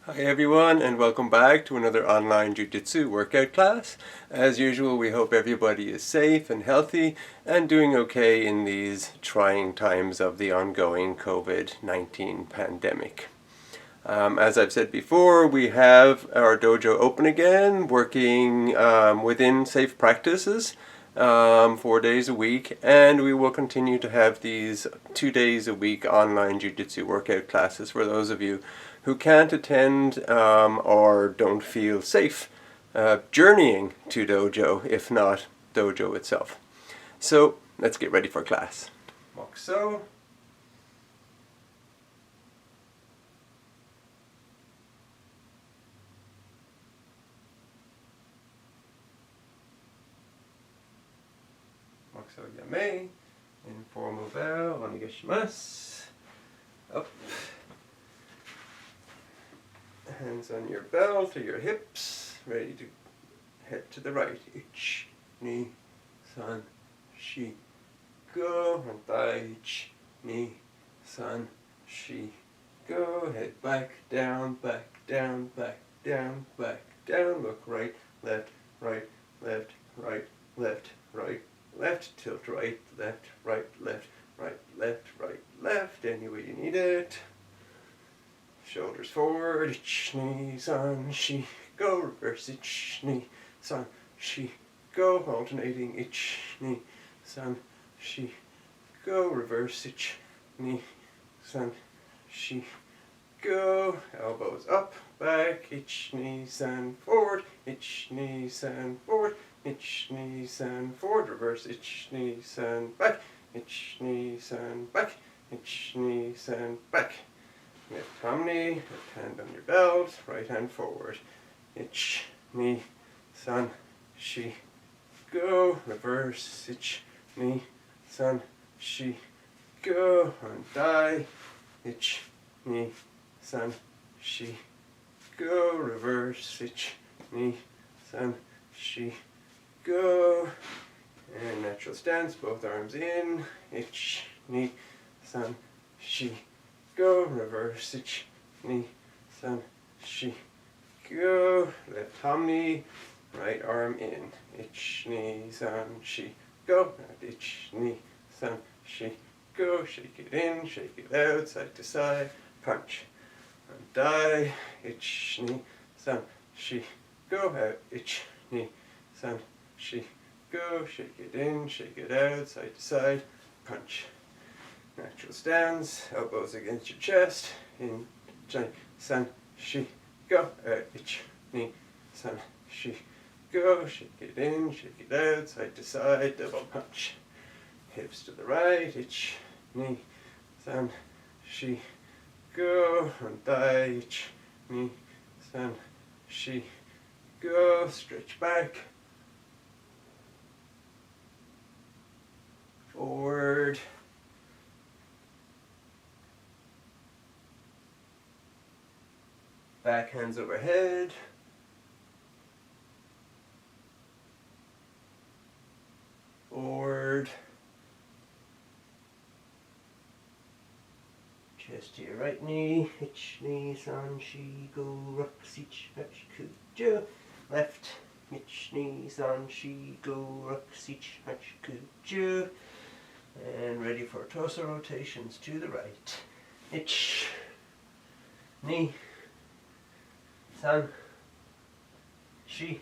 Hi everyone, and welcome back to another online Jujitsu workout class. As usual, we hope everybody is safe and healthy and doing okay in these trying times of the ongoing COVID-19 pandemic. As I've said before, we have our dojo open again, working within safe practices 4 days a week, and we will continue to have these 2 days a week online Jiu-Jitsu workout classes for those of you who can't attend or don't feel safe journeying to dojo, if not dojo itself. So let's get ready for class. Walk so. So yame, informal bow, onegaishimasu. Up. Hands on your belt or your hips, ready to head to the right. Ich, ni, san, shi, go. And thigh, ich, ni, san, shi, go. Head back, down, back, down, back, down, back, down. Look right, left, right, left, right, left, right. Left, tilt right, left, right, left, right, left, right, left, any way you need it. Shoulders forward, ich, ni, san, shi, go, reverse, ich, ni, san, shi, go, alternating, ich, ni, san, shi, go, reverse, ich, ni, san, shi, go, elbows up, back, ich, ni, san, forward, ich, ni, san, forward, ich, ni, san, forward, reverse, ich, ni, san, back, ich, ni, san, back, ich, ni, san, back. Left hamni, left hand on your belt, right hand forward. Ich, ni, san, shi, go, reverse, ich, ni, san, shi, go, on thigh, ich, ni, san, shi, go, reverse, ich, ni, san, shi, go, and natural stance, both arms in, ich, ni, san, shi, go, reverse, ich, ni, san, shi, go, left hamni, right arm in, ich, ni, san, shi, go, ich, ni, san, shi, go, shake it in, shake it out, side to side, punch, and die, ich, ni, san, shi, go, out, ich, ni, san, shi, go, shake it in, shake it out, side to side, punch. Natural stance, elbows against your chest, in, san, shi, go, out, ich, ni, san, shi, go, shake it in, shake it out, side to side, double punch. Hips to the right, ich, ni, san, shi, go, on thigh, ich, ni, san, shi, go, stretch back, forward, back hands overhead, forward, chest to your right knee, ich, ni, san, shi, go, rocks, ich, hach, ku, ju, left, ich, ni, san, shi, go, rocks, ich, hach, ku, ju, and ready for torso rotations to the right, ich, ni, san, shi,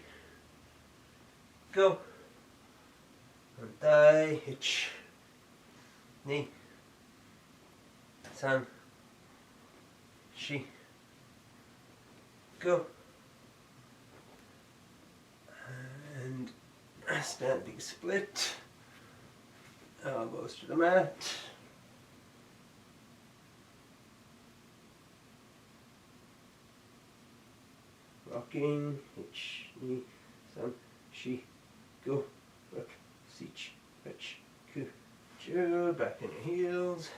go, on thigh, ich, ni, san, shi, go, and standing split, elbows to the mat, rocking, ich, ni, san, shi, go, rock, sich, hach, ku, ju, back in your heels,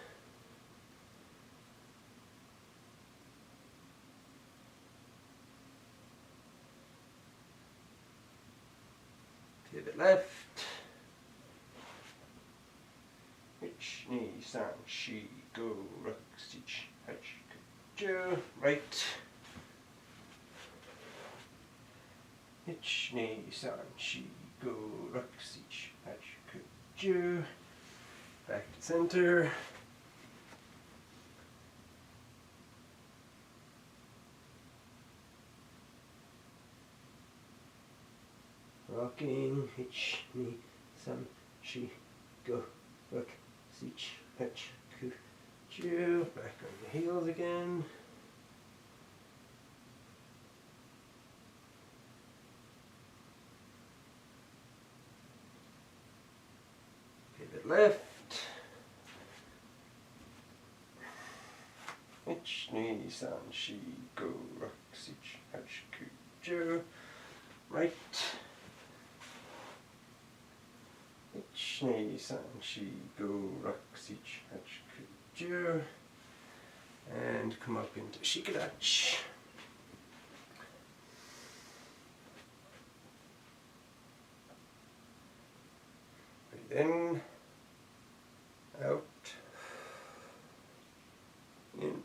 pivot left, ich, ni, san, shi, go, rock, sich, hach, ku, ju, right, Ich ni san shi go rakushi hachiku ju. Back to center. Rocking. Ich ni san shi go rakushi hachiku ju. Back on the heels again. Pivot left. Ich ni san shi go rakushi hachiku ju. Right. Ich ni san shi go rakushi hachiku ju. And come up into shikadachi. Breathe in, out, in,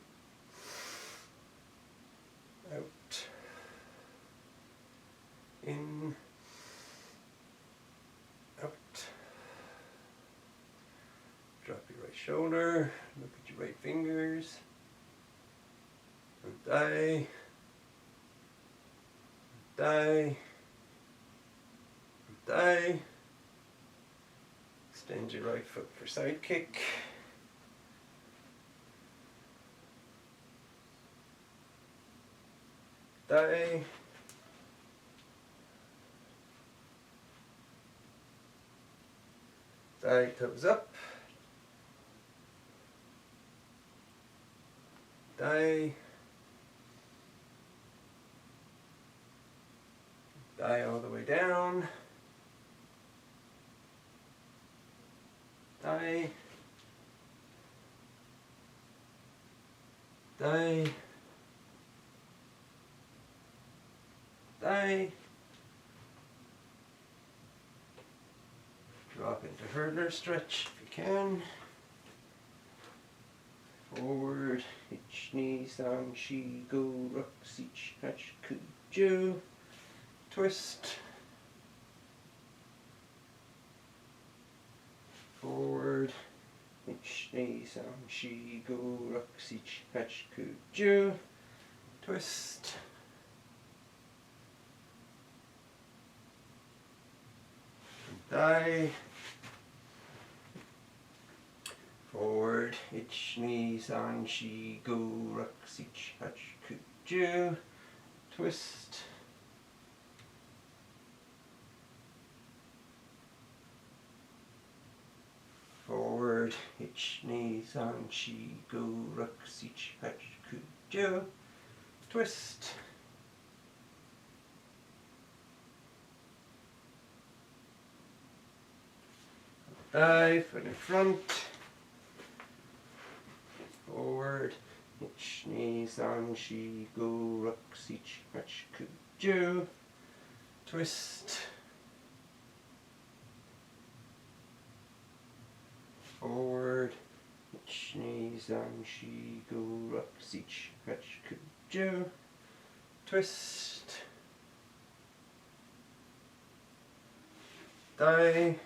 out, in, out. Drop your right shoulder, look at your right fingers. Die, die, die. Extend your right foot for side kick. Die. Die, toes up. Die. Die all the way down. Die. Die. Die. Drop into hurdler stretch if you can. Forward. Ich ni san shi go rakushi hachiku ju. Twist. Forward. Ich ni san shi go rakushi hachiku ju. Twist. Die. Forward. Ich ni san shi go rakushi hachiku ju. Twist. Forward. Ich ni san shi go rakushi hachiku ju. Twist. Die. Foot in front. Forward. Ich ni san shi go rakushi hachiku ju. Twist. Forward. Ich ni san shi go rakushi hachiku ju. Twist. Die.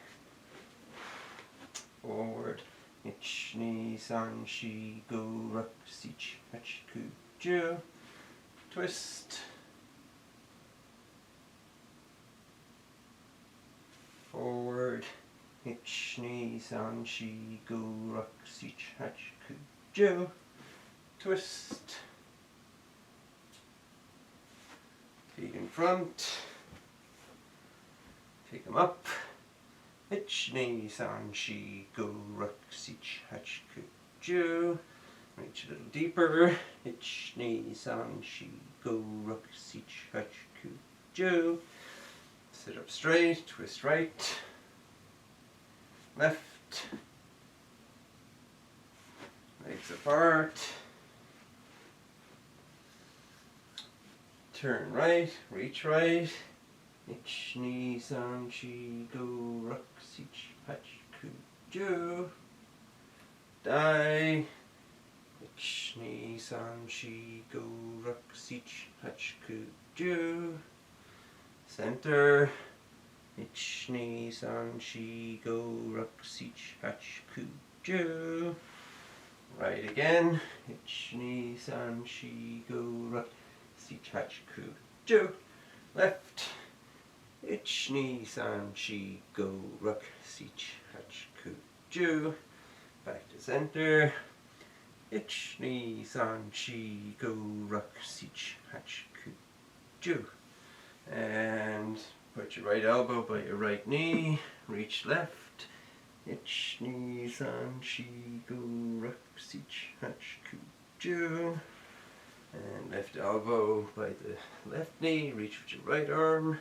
Forward. Ich ni san shi go rakushi hachiku ju. Twist. Forward. Ich ni san shi go rakushi hachiku ju. Twist. Feet in front. Take them up. Ich ni san shi go rakushi hachiku ju. Reach a little deeper. Ich ni san shi go rakushi hachiku ju. Sit up straight. Twist right. Left. Legs apart. Turn right. Reach right. Ich ni san shi go rakushi hachiku ju. Die. Ich ni san shi go rakushi hachiku ju. Center. Ich, ni, san, shi, go, ruk, sich, hach, ku, ju. Right again. Ich, ni, san, shi, go, ruk, sich, hach, ku, ju. Left. Ich, ni, san, shi, go, ruk, sich, hach, ku, ju. Back to center. Ich, ni, san, shi, go, ruk, sich, hach, ku, ju. And put your right elbow by your right knee. Reach left. Ich, ni, san, shi, go, ruk, sich, hach, ku, ju. And left elbow by the left knee. Reach with your right arm.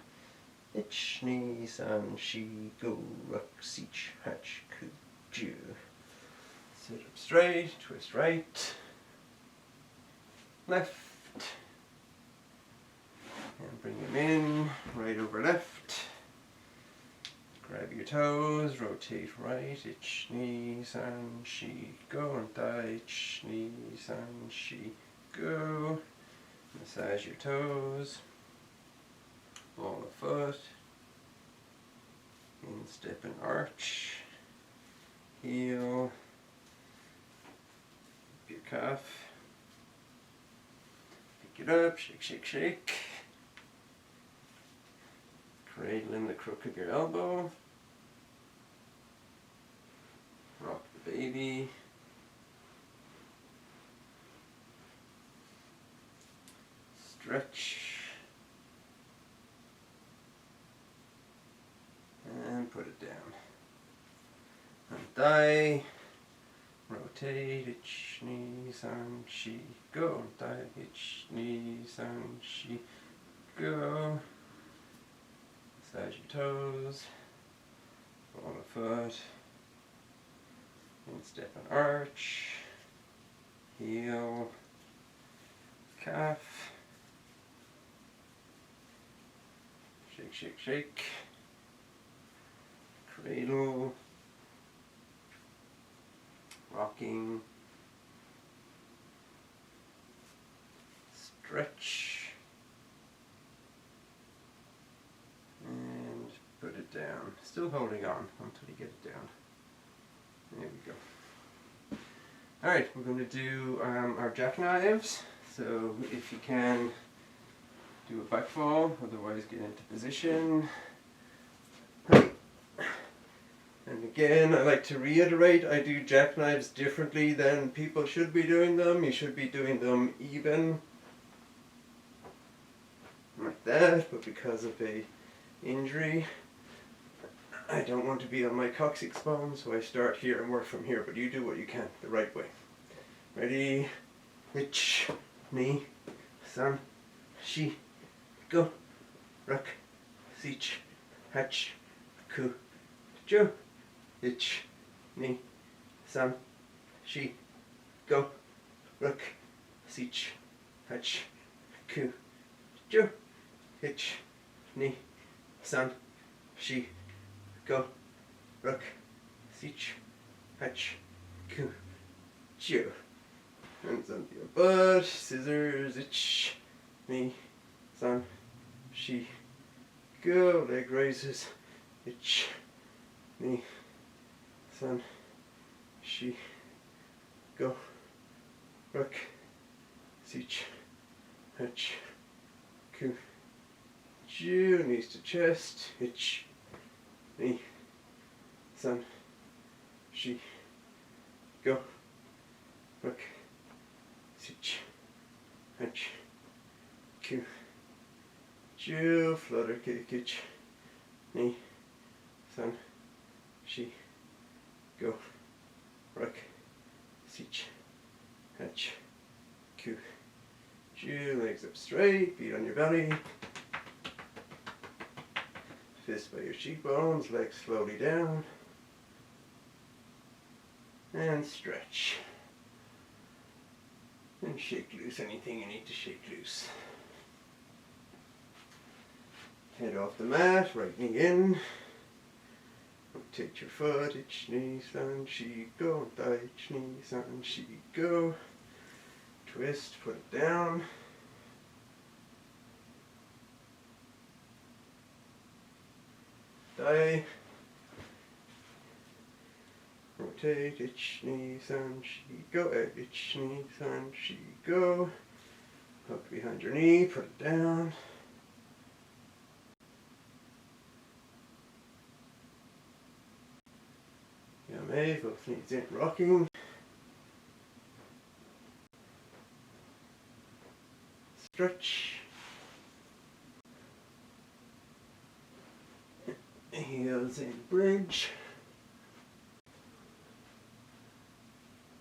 Ich, ni, san, shi, go, ruk, sich, hach, ku, ju. Sit up straight, twist right, left, and bring them in, right over left. Grab your toes, rotate right, ich, ni, san, shi, go, and tai, ich, ni, san, shi, go. Massage your toes, ball of foot, instep and arch, heel, your calf, pick it up, shake, shake, shake. Cradle in the crook of your elbow. Rock the baby. Stretch. And put it down. Untie. Rotate, ich, ni, san, shi, go. Untie, ich, ni, san, shi, go. Massage your toes. Ball of foot. Instep and arch. Heel. Calf. Shake, shake, shake. Cradle. Rocking. Stretch. And put it down. Still holding on until you get it down. There we go. Alright, we're going to do our jackknives. So if you can, do a back fall, otherwise get into position. And again, I like to reiterate, I do jackknives differently than people should be doing them. You should be doing them even, like that, but because of a injury, I don't want to be on my coccyx bone, so I start here and work from here, but you do what you can, the right way. Ready? Ich, ni, san, shi, go, ruk, sich, hach, ku, ju. Ich, ni, san, shi, go, ruk, sich, hach, ku, ju. Ich, ni, san, shi, go, ruk, sich, hach, ku, ju. Hands under your butt, scissors, ich, ni, san, shi, go, leg raises, ich, ni, san, shi, go, ruk, sich, hach, ku, ju, knees to chest, ich, ni, san, shi, go, ruk, sich, hach, ku, ju, flutter kick, ich, ni, san, shi, go, ruk, sich, hach, ku, ju, legs up straight, feet on your belly, fist by your cheekbones, legs slowly down, and stretch. And shake loose anything you need to shake loose. Head off the mat, right knee in. Rotate your foot, ich, ni, san, shi, go. Tai, ich, ni, san, shi, go. Twist, put it down. die. Rotate, itch, knee, sun, she, go, itch, knee, sun, she, go. Hook behind your knee, put it down. Yame, both knees in, rocking. Stretch. Heels in bridge.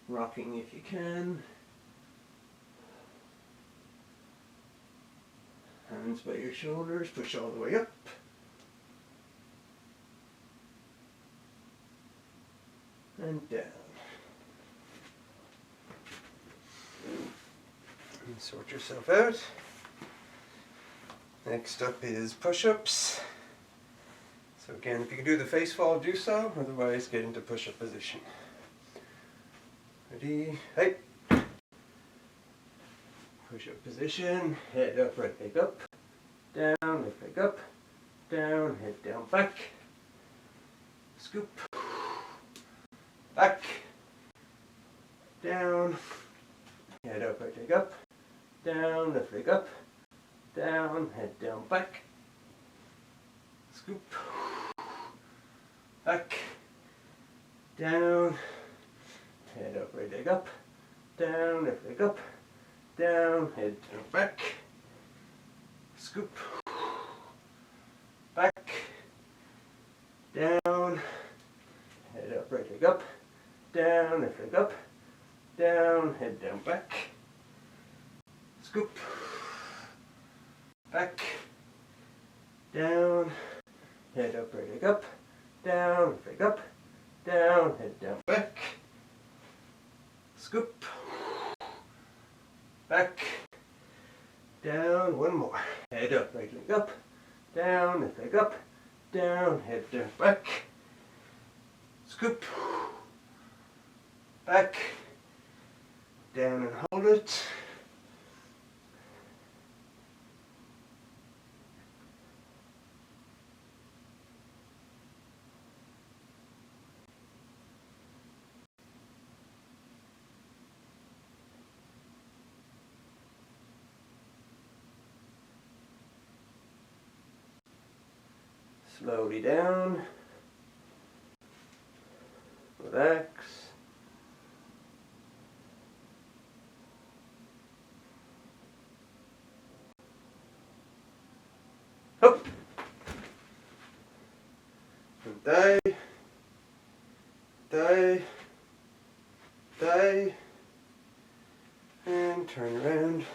Rocking if you can. Hands by your shoulders, push all the way up. And down. And sort yourself out. Next up is push-ups. So again, if you can do the face fall, do so. Otherwise, get into push-up position. Ready? Hey! Push-up position. Head up, right leg up. Down, left leg up. Down, head down, back. Scoop. Back. Down. Head up, right leg up. Down, left leg up. Down, head down, back. Scoop. Back. Down. Head up, right leg up. Down, left leg up. Down, head down, back. Scoop. Back. Down. Head up, right leg up. Down, left leg up. Down, head down, back. Scoop. Back. Down. Head up, right leg up. Down, left leg up. Down, head down, back. Scoop. Back. Down, one more. Head up, right leg up. Down, left leg up. Down, head down, back. Scoop. Back. Down and hold it. Slowly down. Relax. Up. And die. Die. Die. And turn around.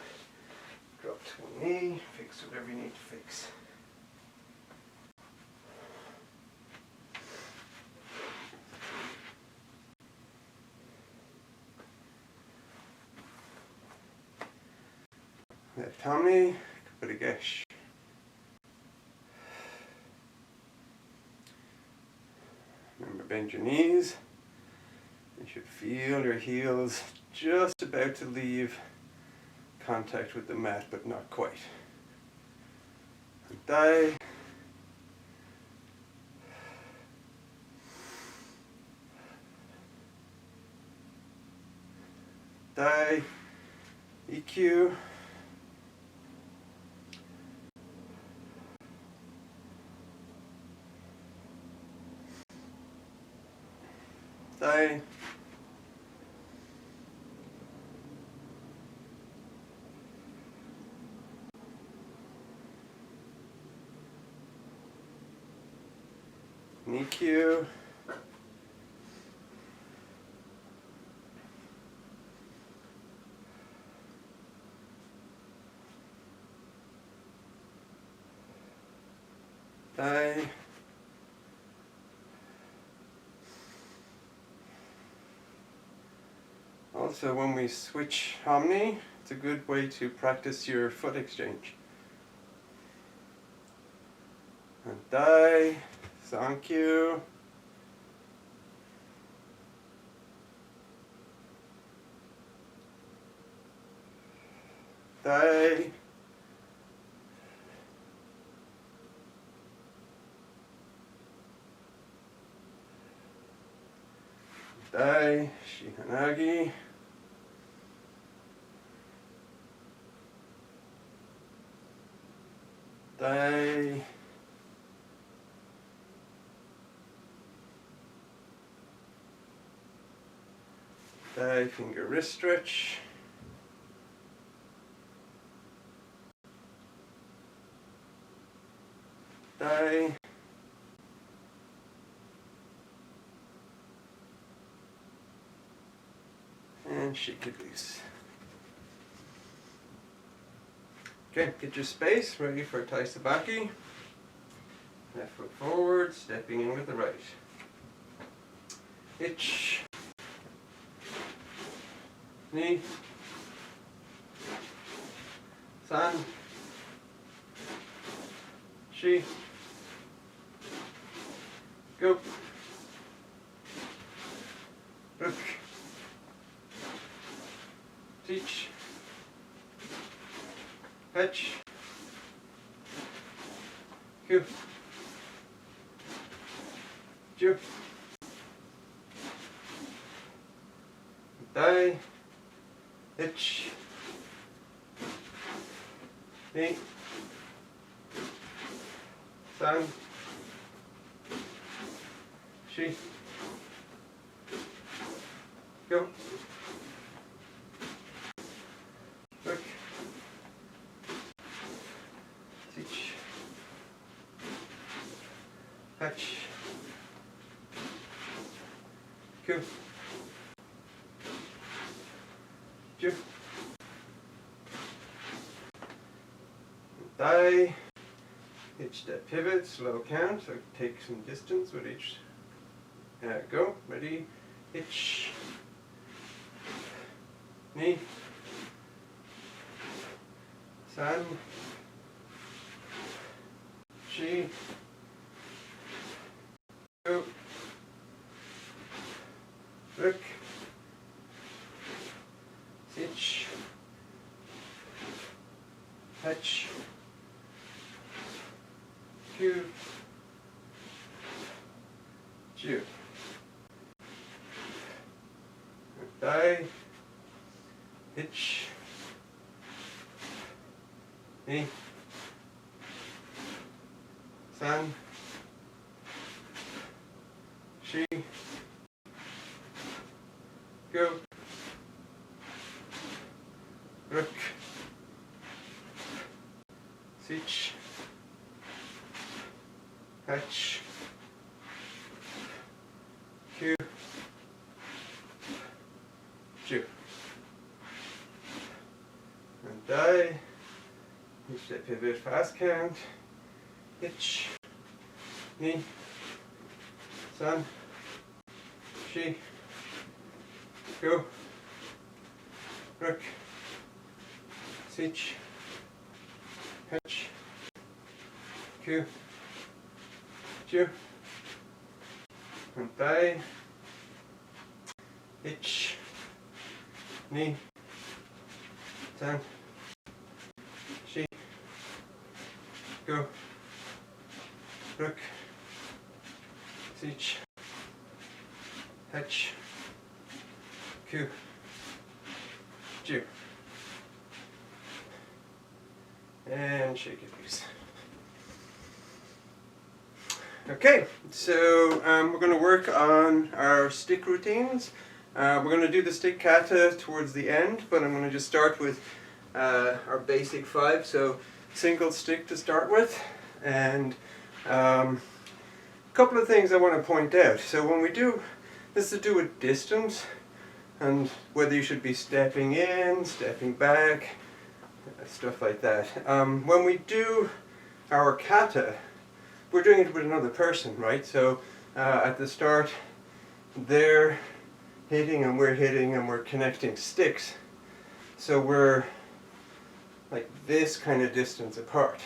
Drop to one knee. Fix whatever you need to fix. Left tummy, kaput gesh. Remember, bend your knees. You should feel your heels just about to leave contact with the mat, but not quite. And die. Die. EQ. Die. EQ. Die. Also, when we switch Omni, it's a good way to practice your foot exchange. And die. Thank you. Die. Dai, Shihanagi. Dai. Dai, finger wrist stretch. Dai. And shake it loose. Okay, get your space ready for Tai Sabaki. Left foot forward, stepping in with the right. Hitch. Knee. San. Shi. Go. Look. Teach. Fetch. Q. Ju. Dai. Hitch. Knee. San. Shi. Go. Look. Teach. Hatch. Q. Ju. Dai. Hitch step pivot, slow count, so take some distance with each. Go, ready, hitch. Knee. San. Shi. Go. Look. Hitch. Hatch. Q. Ju. Dai. Hitch. Knee. San. Shi. Go. Rook. Sich. Hatch. Q. Ju. And Dai. Hitch step pivot, fast count. Hitch. Knee. San. Shi. Go. Rook. Sich. Hatch. Q. Ju. And Dai. Hitch. Knee. San. Shi. Go. Rook. Sich. Hatch. Q. Ju. And shake it loose. Okay, so we're going to work on our stick routines. We're going to do the stick kata towards the end, but I'm going to just start with our basic 5. So single stick to start with, and a couple of things I want to point out. So when we do this, to do with distance and whether you should be stepping in, stepping back, stuff like that. When we do our kata, we're doing it with another person, right? So at the start, they're hitting and we're connecting sticks. So we're like this kind of distance apart.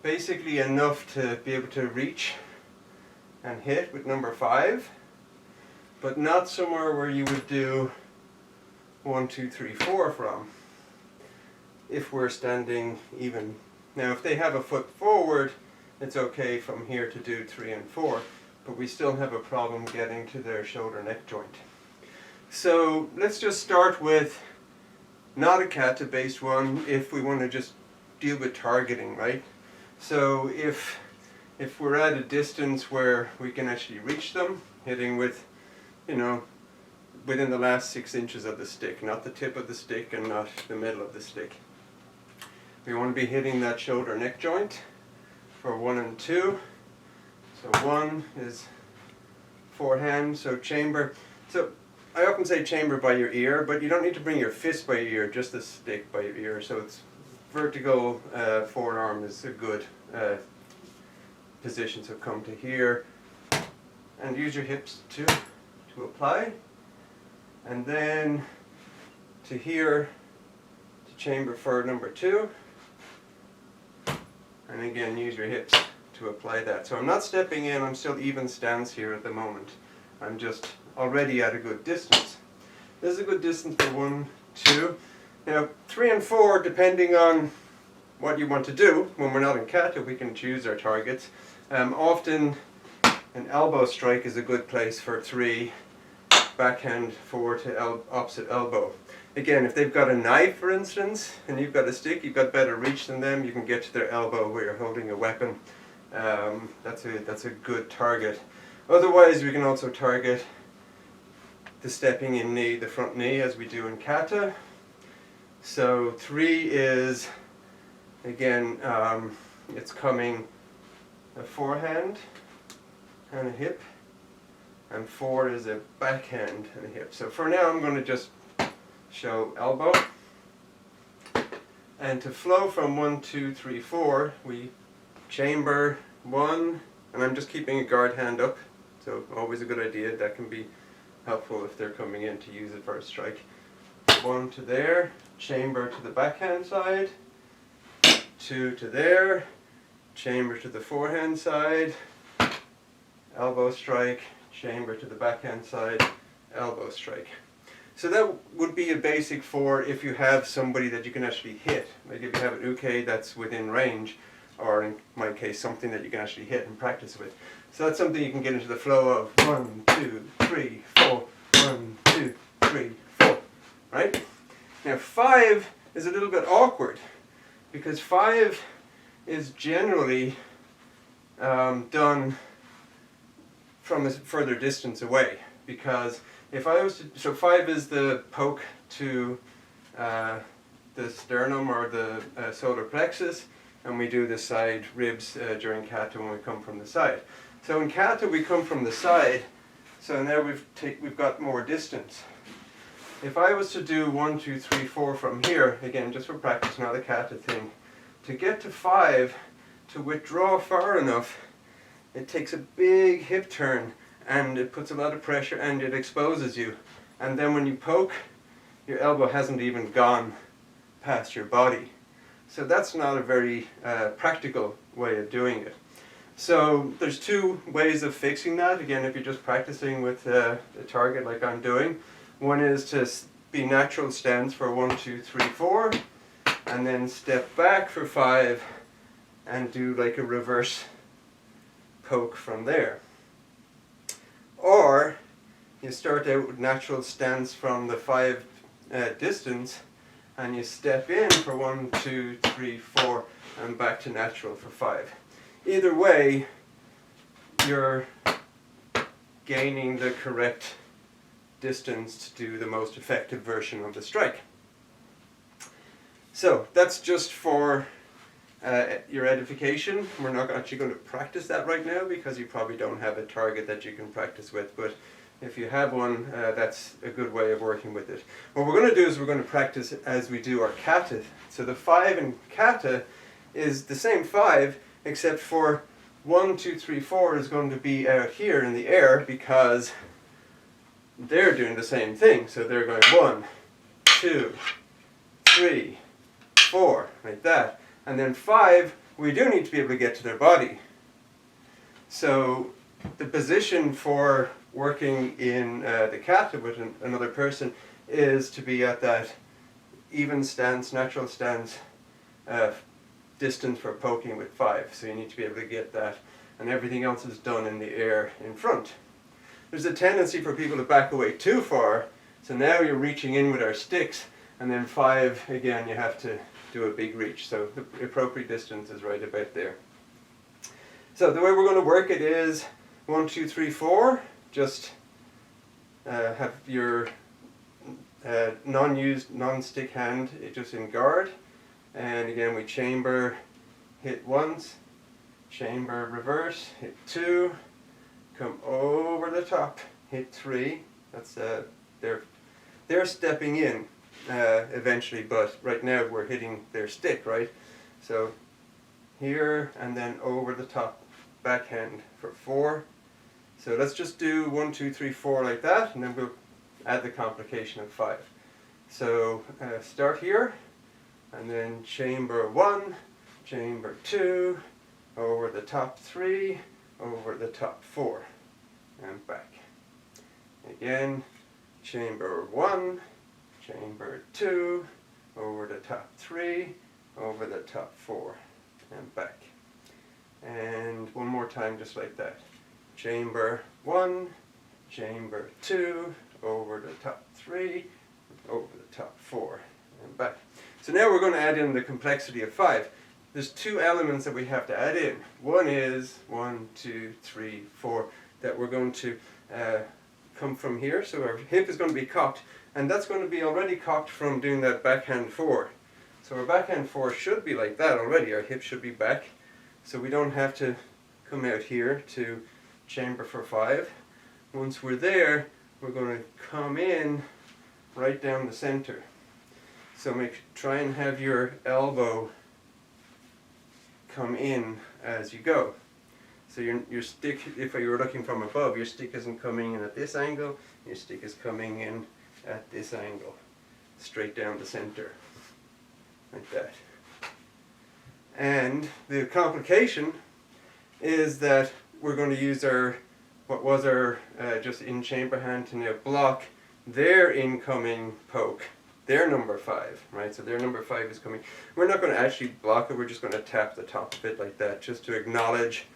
Basically enough to be able to reach and hit with number 5, but not somewhere where you would do 1, 2, 3, 4 from, if we're standing even. Now if they have a foot forward, it's okay from here to do 3 and 4, but we still have a problem getting to their shoulder neck joint. So let's just start with not a kata based one if we want to just deal with targeting, right? So if we're at a distance where we can actually reach them, hitting with, within the last 6 inches of the stick, not the tip of the stick and not the middle of the stick. We want to be hitting that shoulder neck joint for 1 and 2. So 1 is forehand, so chamber. So I often say chamber by your ear, but you don't need to bring your fist by your ear, just the stick by your ear. So it's vertical forearm is a good position. So come to here and use your hips to apply. And then to here, to chamber for number 2. And again, use your hips to apply that. So I'm not stepping in, I'm still even stance here at the moment. I'm just already at a good distance. This is a good distance for 1, 2. Now 3 and 4, depending on what you want to do. When we're not in kata, we can choose our targets. Often an elbow strike is a good place for 3, backhand 4 to opposite elbow. Again, if they've got a knife, for instance, and you've got a stick, you've got better reach than them, you can get to their elbow where you're holding a weapon. That's a good target. Otherwise, we can also target the stepping in knee, the front knee, as we do in kata. So 3 is, again, it's coming a forehand and a hip, and 4 is a backhand and a hip. So for now, I'm going to just show elbow. And to flow from 1, 2, 3, 4, we chamber 1, and I'm just keeping a guard hand up. So always a good idea. That can be helpful if they're coming in to use it for a strike. 1 to there, chamber to the backhand side. 2 to there, chamber to the forehand side. Elbow strike, chamber to the backhand side, elbow strike. So that would be a basic for if you have somebody that you can actually hit. Like if you have an uke that's within range, or in my case, something that you can actually hit and practice with. So that's something you can get into the flow of 1, 2, 3, 4, 1, 2, 3, 4, right? Now 5 is a little bit awkward, because 5 is generally done from a further distance away. Because if I was to, so 5 is the poke to the sternum or the solar plexus, and we do the side ribs during kata when we come from the side. So in kata we come from the side, so now we've got more distance. If I was to do 1, 2, 3, 4 from here, again just for practice, not a kata thing, to get to 5, to withdraw far enough, it takes a big hip turn, and it puts a lot of pressure and it exposes you. And then when you poke, your elbow hasn't even gone past your body. So that's not a very practical way of doing it. So there's 2 ways of fixing that. Again, if you're just practicing with a target like I'm doing. One is to be natural stance for 1, 2, 3, 4, and then step back for 5 and do like a reverse poke from there. Or you start out with natural stance from the 5 distance, and you step in for 1, 2, 3, 4, and back to natural for 5. Either way, you're gaining the correct distance to do the most effective version of the strike. So that's just for your edification. We're not actually going to practice that right now because you probably don't have a target that you can practice with, but if you have one, that's a good way of working with it. What we're going to do is we're going to practice as we do our kata. So the 5 in kata is the same 5, except for 1, 2, 3, 4 is going to be out here in the air because they're doing the same thing. So they're going 1, 2, 3, 4, like that. And then 5, we do need to be able to get to their body. So the position for working in the kata with another person is to be at that even stance, natural stance distance for poking with 5. So you need to be able to get that and everything else is done in the air in front. There's a tendency for people to back away too far, so now you're reaching in with our sticks, and then 5, again, you have to do a big reach, so the appropriate distance is right about there. So the way we're going to work it is 1, 2, 3, 4, just have your non-used, non-stick hand just in guard, and again we chamber, hit once, chamber, reverse, hit 2, come over the top, hit 3, that's they're stepping in eventually, but right now we're hitting their stick, right? So here and then over the top, backhand for 4. So let's just do 1, 2, 3, 4 like that, and then we'll add the complication of 5. So start here, and then chamber 1, chamber 2, over the top 3, over the top 4, and back. Again, chamber 1, chamber 2, over the top 3, over the top 4, and back. And one more time just like that. Chamber 1, chamber 2, over the top 3, over the top 4, and back. So now we're going to add in the complexity of 5. There's 2 elements that we have to add in. One is 1, 2, 3, 4 that we're going to come from here. So our hip is going to be cocked, and that's going to be already cocked from doing that backhand 4. So our backhand 4 should be like that already. Our hip should be back, so we don't have to come out here to chamber for 5. Once we're there, we're going to come in right down the center. So try and have your elbow come in as you go. So your stick, if you were looking from above, your stick isn't coming in at this angle, your stick is coming in at this angle, straight down the center, like that. And the complication is that we're going to use our, what was our just in chamber hand to now block their incoming poke, their number 5, right? So their number 5 is coming. We're not going to actually block it, we're just going to tap the top of it like that, just to acknowledge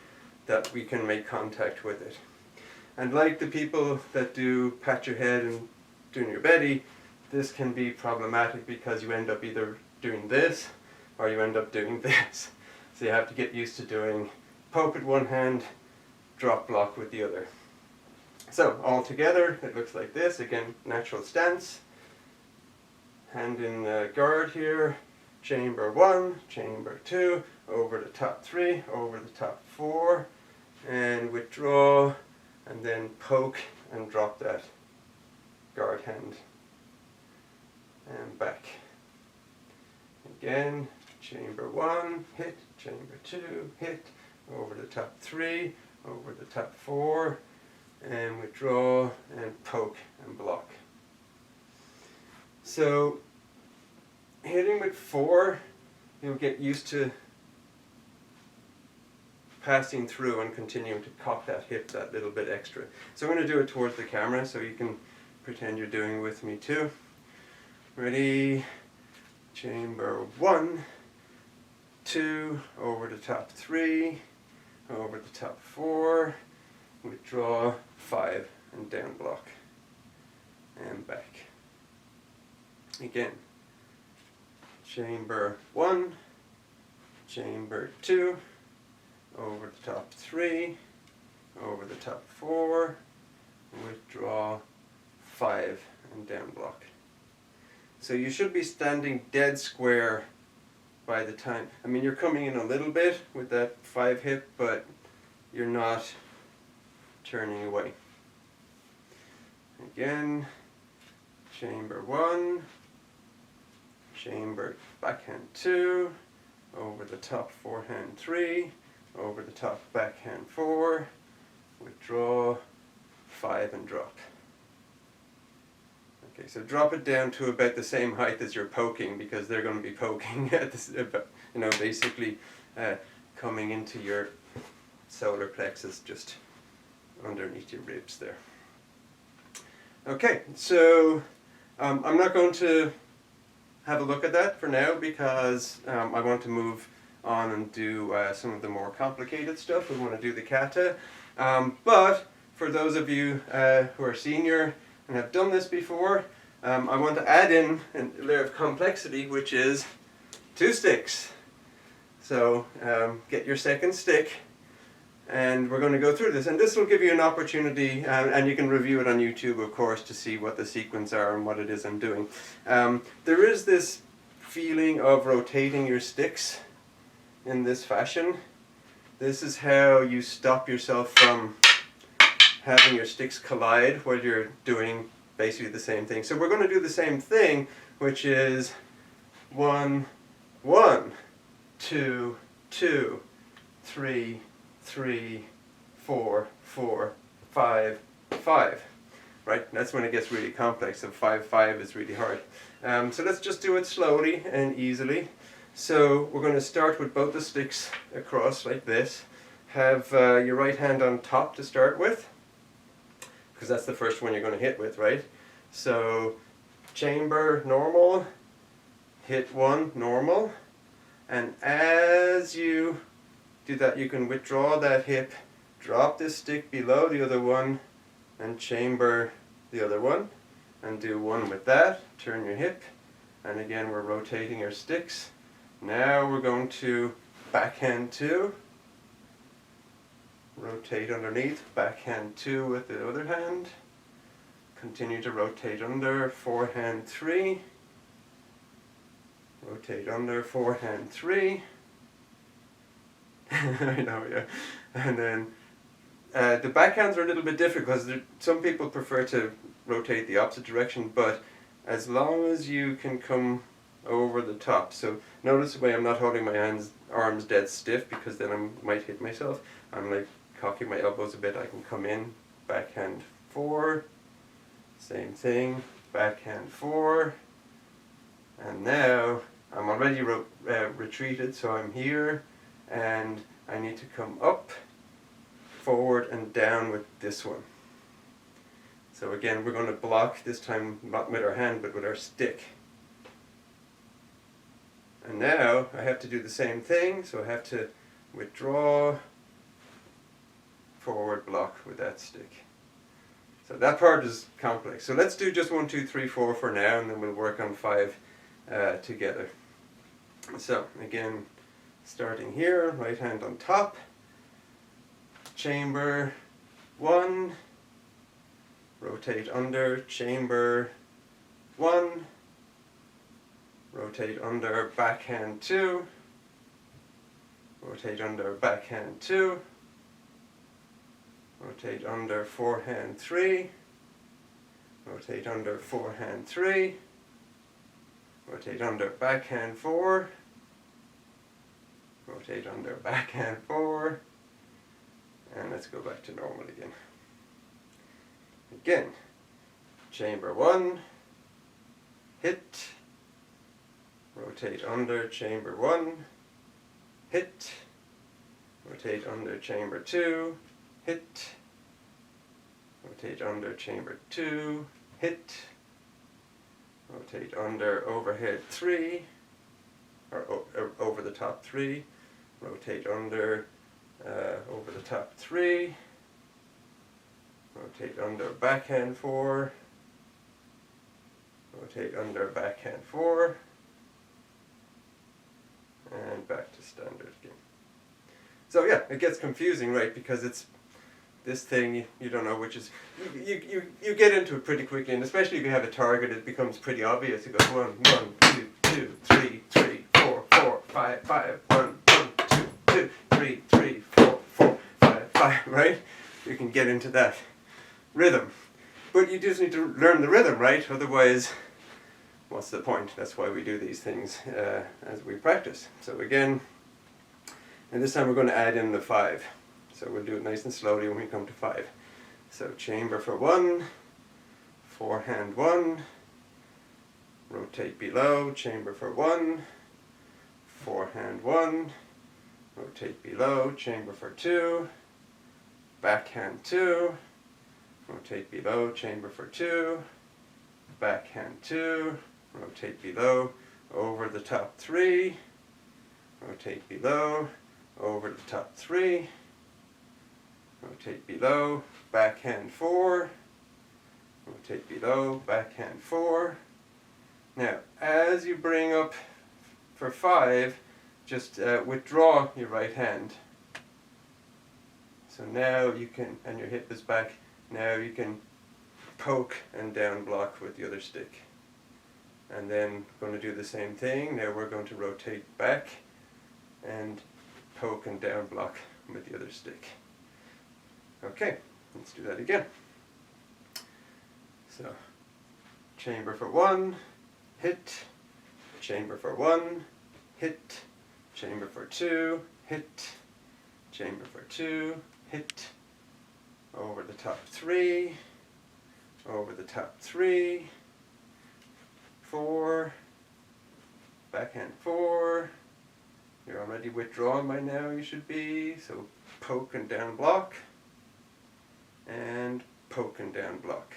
that we can make contact with it. And like the people that do pat your head and doing your belly, this can be problematic because you end up either doing this or you end up doing this. So you have to get used to doing poke with one hand, drop block with the other. So all together it looks like this. Again, natural stance, hand in guard here, chamber 1, chamber 2, over the top 3, over the top 4, and withdraw, and then poke and drop that guard hand, and back. Again, chamber 1, hit, chamber 2, hit, over the top 3, over the top 4, and withdraw, and poke and block. So hitting with 4, you'll get used to passing through and continuing to cock that hip that little bit extra. So I'm going to do it towards the camera so you can pretend you're doing it with me too. Ready? Chamber 1, 2, over the top 3, over the top 4, withdraw, 5, and down block, and back. Again, chamber 1, chamber 2, over the top 3, over the top 4, withdraw, 5, and down block. So you should be standing dead square by the time, I mean you're coming in a little bit with that 5 hip, but you're not turning away. Again, chamber 1, chamber backhand 2, over the top forehand 3, over the top backhand 4, withdraw, 5, and drop. Okay, so drop it down to about the same height as you're poking, because they're going to be poking at this, you know, basically coming into your solar plexus, just underneath your ribs there. Okay, so I'm not going to have a look at that for now because I want to move on and do some of the more complicated stuff. We want to do the kata. But for those of you who are senior and have done this before, I want to add in a layer of complexity, which is 2 sticks. So get your second stick, and we're going to go through this. And this will give you an opportunity, and you can review it on YouTube, of course, to see what the sequence are and what it is I'm doing. There is this feeling of rotating your sticks in this fashion. This is how you stop yourself from having your sticks collide while you're doing basically the same thing. So we're going to do the same thing, which is 1, 1, 2, 2, 3, 3, 4, 4, 5, 5. Right? That's when it gets really complex. So 5, 5 is really hard. So let's just do it slowly and easily. So we're going to start with both the sticks across like this. Have your right hand on top to start with, because that's the first one you're going to hit with, right? So chamber, normal, hit 1, normal, and as you do that you can withdraw that hip, drop this stick below the other one, and chamber the other one, and do 1 with that, turn your hip, and again we're rotating our sticks. Now we're going to backhand 2, rotate underneath, backhand 2 with the other hand, continue to rotate under, forehand 3, rotate under, forehand 3, I know, yeah, and then the backhands are a little bit different because some people prefer to rotate the opposite direction, but as long as you can come over the top. So notice the way I'm not holding my arms dead stiff, because then I might hit myself. I'm like cocking my elbows a bit. I can come in, backhand 4, same thing, backhand 4, and now I'm already retreated, so I'm here, and I need to come up, forward and down with this one. So again, we're going to block, this time not with our hand but with our stick. And now I have to do the same thing, so I have to withdraw, forward block with that stick. So that part is complex. So let's do just 1, 2, 3, 4 for now, and then we'll work on 5 together. So again, starting here, right hand on top, chamber 1, rotate under, chamber 1, rotate under, backhand 2, rotate under, backhand 2, rotate under, forehand 3, rotate under, forehand 3, rotate under, backhand 4, rotate under, backhand 4, and let's go back to normal again. Again, chamber 1, hit, rotate under, chamber 1, hit, rotate under, chamber 2, hit, rotate under, chamber 2, hit, rotate under, overhead 3, or over the top 3, rotate under, over the top 3, rotate under, backhand 4, rotate under, backhand 4, and back to standard again. So yeah, it gets confusing, right, because it's this thing, you don't know which is, you get into it pretty quickly, and especially if you have a target, it becomes pretty obvious. You go 1, 1, 2, 2, 3, 3, 4, 4, 5, 5, 1, 1, 2, 2, 3, 3, 4, 4, 5, 5, right? You can get into that rhythm. But you just need to learn the rhythm, right? Otherwise, what's the point? That's why we do these things as we practice. So again, and this time we're going to add in the 5. So we'll do it nice and slowly when we come to 5. So chamber for 1, forehand 1, rotate below, chamber for 1, forehand 1, rotate below, chamber for 2, backhand 2, rotate below, chamber for 2, backhand 2, rotate below, over the top 3, rotate below, over the top 3, rotate below, backhand 4, rotate below, backhand 4. Now, as you bring up for 5, just withdraw your right hand. So now you can, and your hip is back, now you can poke and down block with the other stick. And then going to do the same thing. Now we're going to rotate back and poke and down block with the other stick. Okay, let's do that again. So, chamber for 1, hit, chamber for 1, hit, chamber for 2, hit, chamber for 2, hit, over the top 3, over the top 3, 4, backhand 4. You're already withdrawn by now, you should be. So poke and down block, and poke and down block.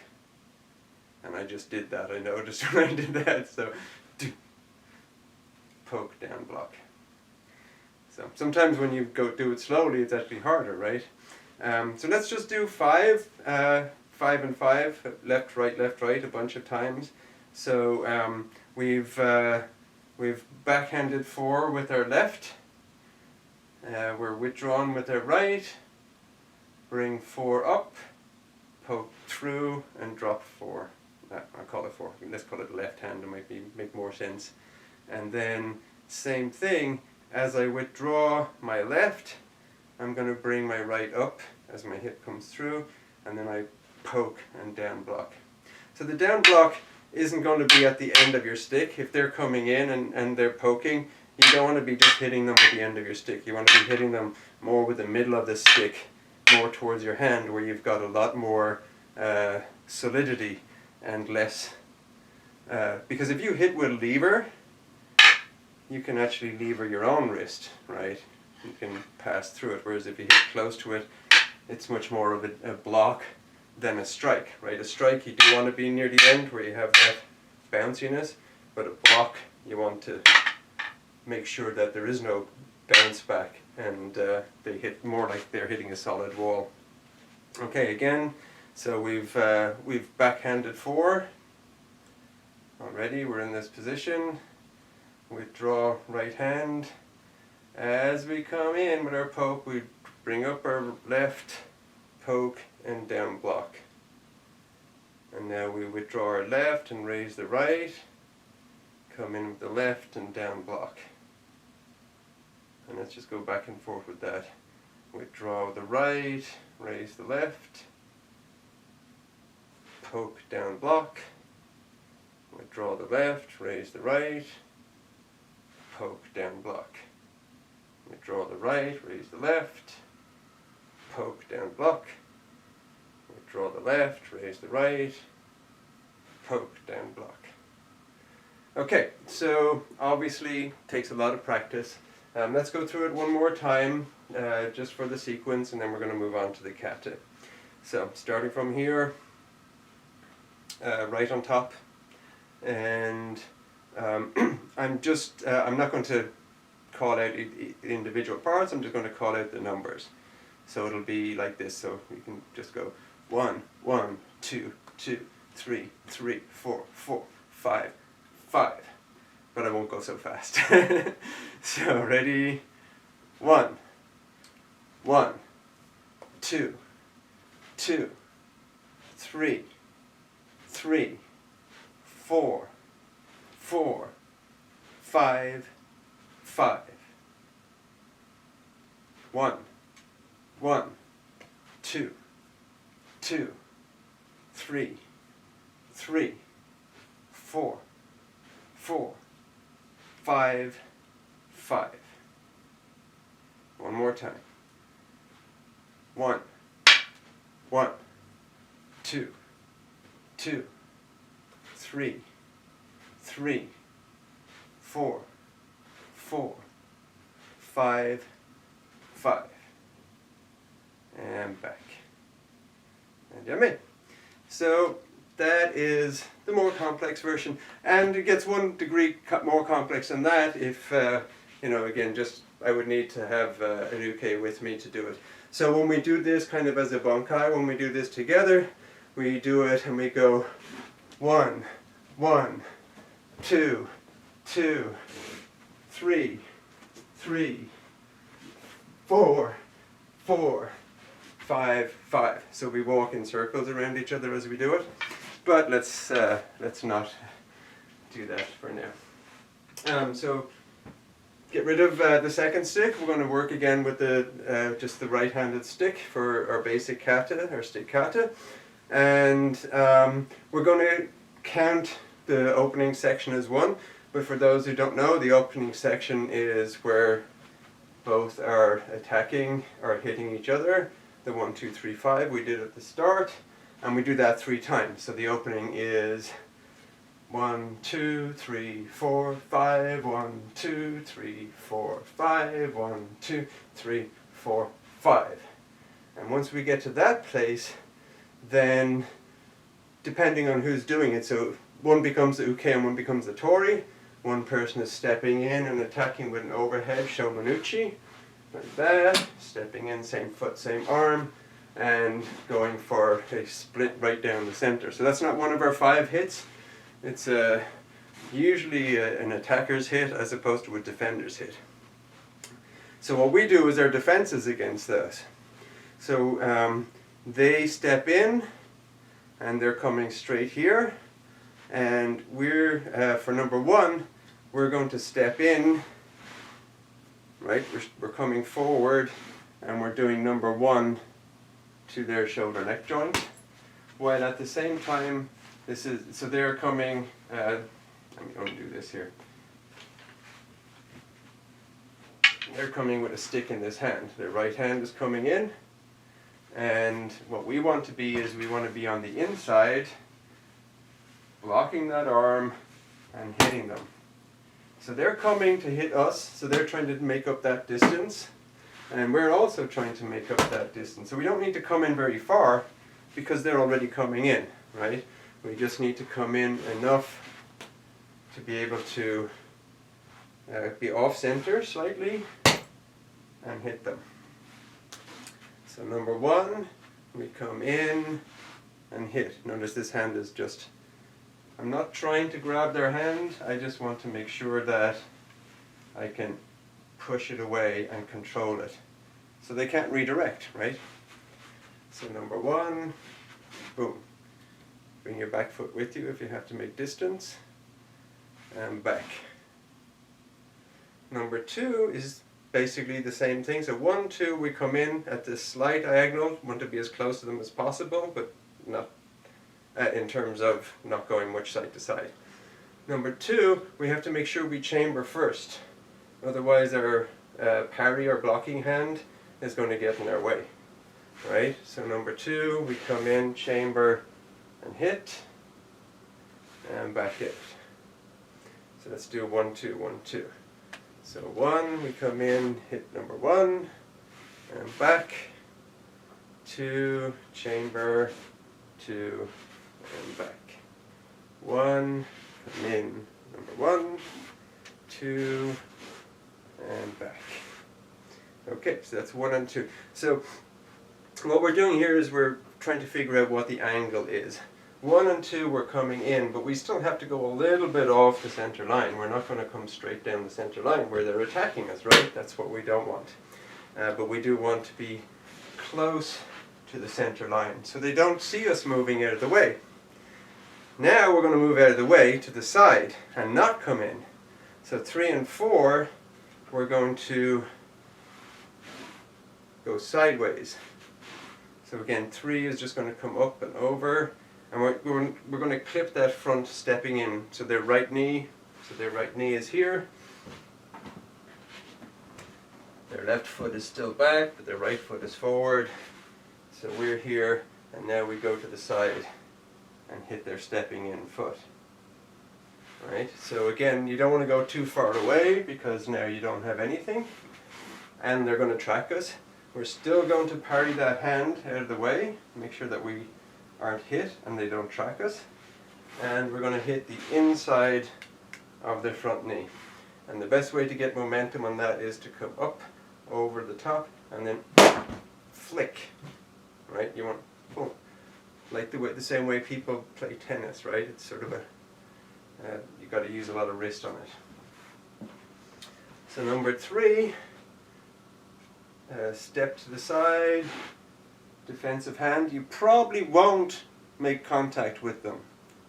And I just did that, I noticed when I did that. So poke, down block. So sometimes when you do it slowly, it's actually harder, right? So let's just do 5, 5 and 5, left, right, a bunch of times. So we've backhanded 4 with our left. We're withdrawn with our right. Bring 4 up, poke through, and drop 4. I'll call it 4. Let's call it left hand. It might make more sense. And then same thing. As I withdraw my left, I'm going to bring my right up as my hip comes through, and then I poke and down block. So the down block isn't going to be at the end of your stick. If they're coming in and they're poking, you don't want to be just hitting them with the end of your stick. You want to be hitting them more with the middle of the stick, more towards your hand, where you've got a lot more solidity and less. Because if you hit with a lever, you can actually lever your own wrist, right? You can pass through it, whereas if you hit close to it, it's much more of a block than a strike, right? A strike, you do want to be near the end where you have that bounciness, but a block, you want to make sure that there is no bounce back, and they hit more like they're hitting a solid wall. Okay, again, so we've backhanded 4 already. We're in this position. Withdraw right hand. As we come in with our poke, we bring up our left, poke, and down block. And now we withdraw our left and raise the right. Come in with the left and down block. And let's just go back and forth with that. Withdraw the right, raise the left, poke, down block. Withdraw the left, raise the right, poke, down block. Withdraw the right, raise the left, poke, down block. Withdraw the left, raise the right, poke, down block. Okay, so obviously takes a lot of practice. Let's go through it one more time, just for the sequence, and then we're going to move on to the kata. So starting from here, right on top, and I'm not going to call out individual parts. I'm just going to call out the numbers. So it'll be like this. So you can just go 1, 1, 2, 2, 3, 3, 4, 4, 5, 5. But I won't go so fast. So ready? 1, 1, 2, 2, 3, 3, 4, 4, 5, 5. 1, 1, 2, 2, 3, 3, 4, 4, 5, 5. One more time. 1, 1, 2, 2, 3, 3, 4, 4, 5, 5. And back. And yummy. So that is the more complex version, and it gets 1 degree more complex than that if you know, again, just I would need to have an uke with me to do it. So when we do this kind of as a bankai, when we do this together, we do it and we go 1, 1, 2, 2, 3, 3, 4, 4, 5, 5. So we walk in circles around each other as we do it. But let's not do that for now. So get rid of the second stick. We're going to work again with the just the right-handed stick for our basic kata, our stick kata. And we're going to count the opening section as 1. But for those who don't know, the opening section is where both are attacking or hitting each other. The 1, 2, 3, 5 we did at the start. And we do that 3 times. So the opening is 1, 2, 3, 4, 5, 1, 2, 3, 4, 5, 1, 2, 3, 4, 5. And once we get to that place, then depending on who's doing it, so one becomes the uke and one becomes the tori. One person is stepping in and attacking with an overhead shomanuchi, like that, stepping in, same foot, same arm, and going for a split right down the center. So that's not one of our 5 hits. It's usually an attacker's hit as opposed to a defender's hit. So what we do is our defenses against those. So they step in and they're coming straight here, and we're for number 1 we're going to step in, right? We're coming forward and we're doing number 1 to their shoulder neck joint, while at the same time so they're coming, let me undo this here. They're coming with a stick in this hand. Their right hand is coming in, and what we want to be is we want to be on the inside, blocking that arm and hitting them. So they're coming to hit us, so they're trying to make up that distance, and we're also trying to make up that distance. So we don't need to come in very far because they're already coming in, right? We just need to come in enough to be able to be off center slightly and hit them. So number 1, we come in and hit. Notice this hand is just, I'm not trying to grab their hand, I just want to make sure that I can push it away and control it. So they can't redirect, right? So number 1, boom. Bring your back foot with you if you have to make distance, and back. Number 2 is basically the same thing. So 1, 2, we come in at this slight diagonal, want to be as close to them as possible, but not in terms of not going much side to side. Number 2, we have to make sure we chamber first. Otherwise our parry or blocking hand is going to get in our way. Right? So number 2, we come in, chamber, and hit, and back hit. So let's do 1, 2, 1, 2. So 1, we come in, hit number 1, and back, 2, chamber, 2, and back. 1, come in, number 1, 2, and back. Okay, so that's 1 and 2. So what we're doing here is we're trying to figure out what the angle is. 1 and 2 we're coming in, but we still have to go a little bit off the center line. We're not going to come straight down the center line where they're attacking us, right? That's what we don't want. But we do want to be close to the center line so they don't see us moving out of the way. Now we're going to move out of the way to the side and not come in. So 3 and 4 we're going to go sideways. So again, 3 is just going to come up and over, and we're going to clip that front stepping in. So their right knee is here. Their left foot is still back, but their right foot is forward. So we're here, and now we go to the side and hit their stepping in foot. Right? So again, you don't want to go too far away because now you don't have anything, and they're going to track us. We're still going to parry that hand out of the way, make sure that we aren't hit and they don't track us. And we're going to hit the inside of their front knee. And the best way to get momentum on that is to come up over the top and then flick, right? You want, boom, like the same way people play tennis, right? It's sort of you got to use a lot of wrist on it. So number 3, step to the side, defensive hand. You probably won't make contact with them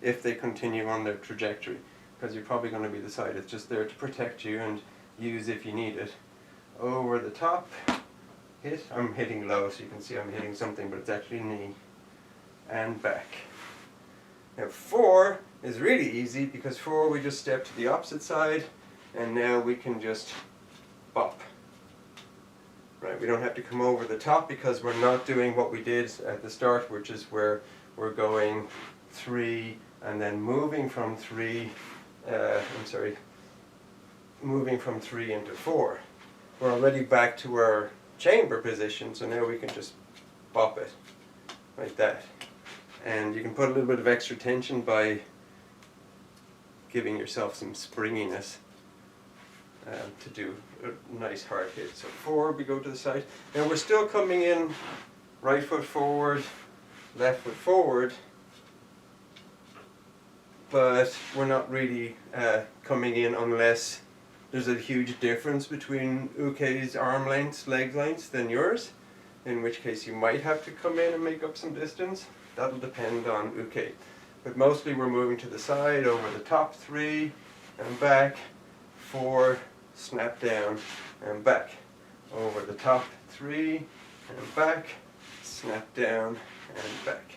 if they continue on their trajectory, because you're probably going to be the side. It's just there to protect you and use if you need it. Over the top, hit. I'm hitting low, so you can see I'm hitting something, but it's actually knee. And back. Now 4 is really easy, because 4 we just step to the opposite side, and now we can just bop. Right, we don't have to come over the top, because we're not doing what we did at the start, which is where we're going 3 and then moving from 3, moving from 3 into 4. We're already back to our chamber position, so now we can just bop it like that. And you can put a little bit of extra tension by giving yourself some springiness to do a nice hard hit. So 4, we go to the side. Now we're still coming in right foot forward, left foot forward, but we're not really coming in unless there's a huge difference between Uke's arm lengths, leg lengths than yours, in which case you might have to come in and make up some distance. That'll depend on Uke. But mostly we're moving to the side, over the top, 3, and back, 4, snap down, and back. Over the top, 3, and back, snap down, and back.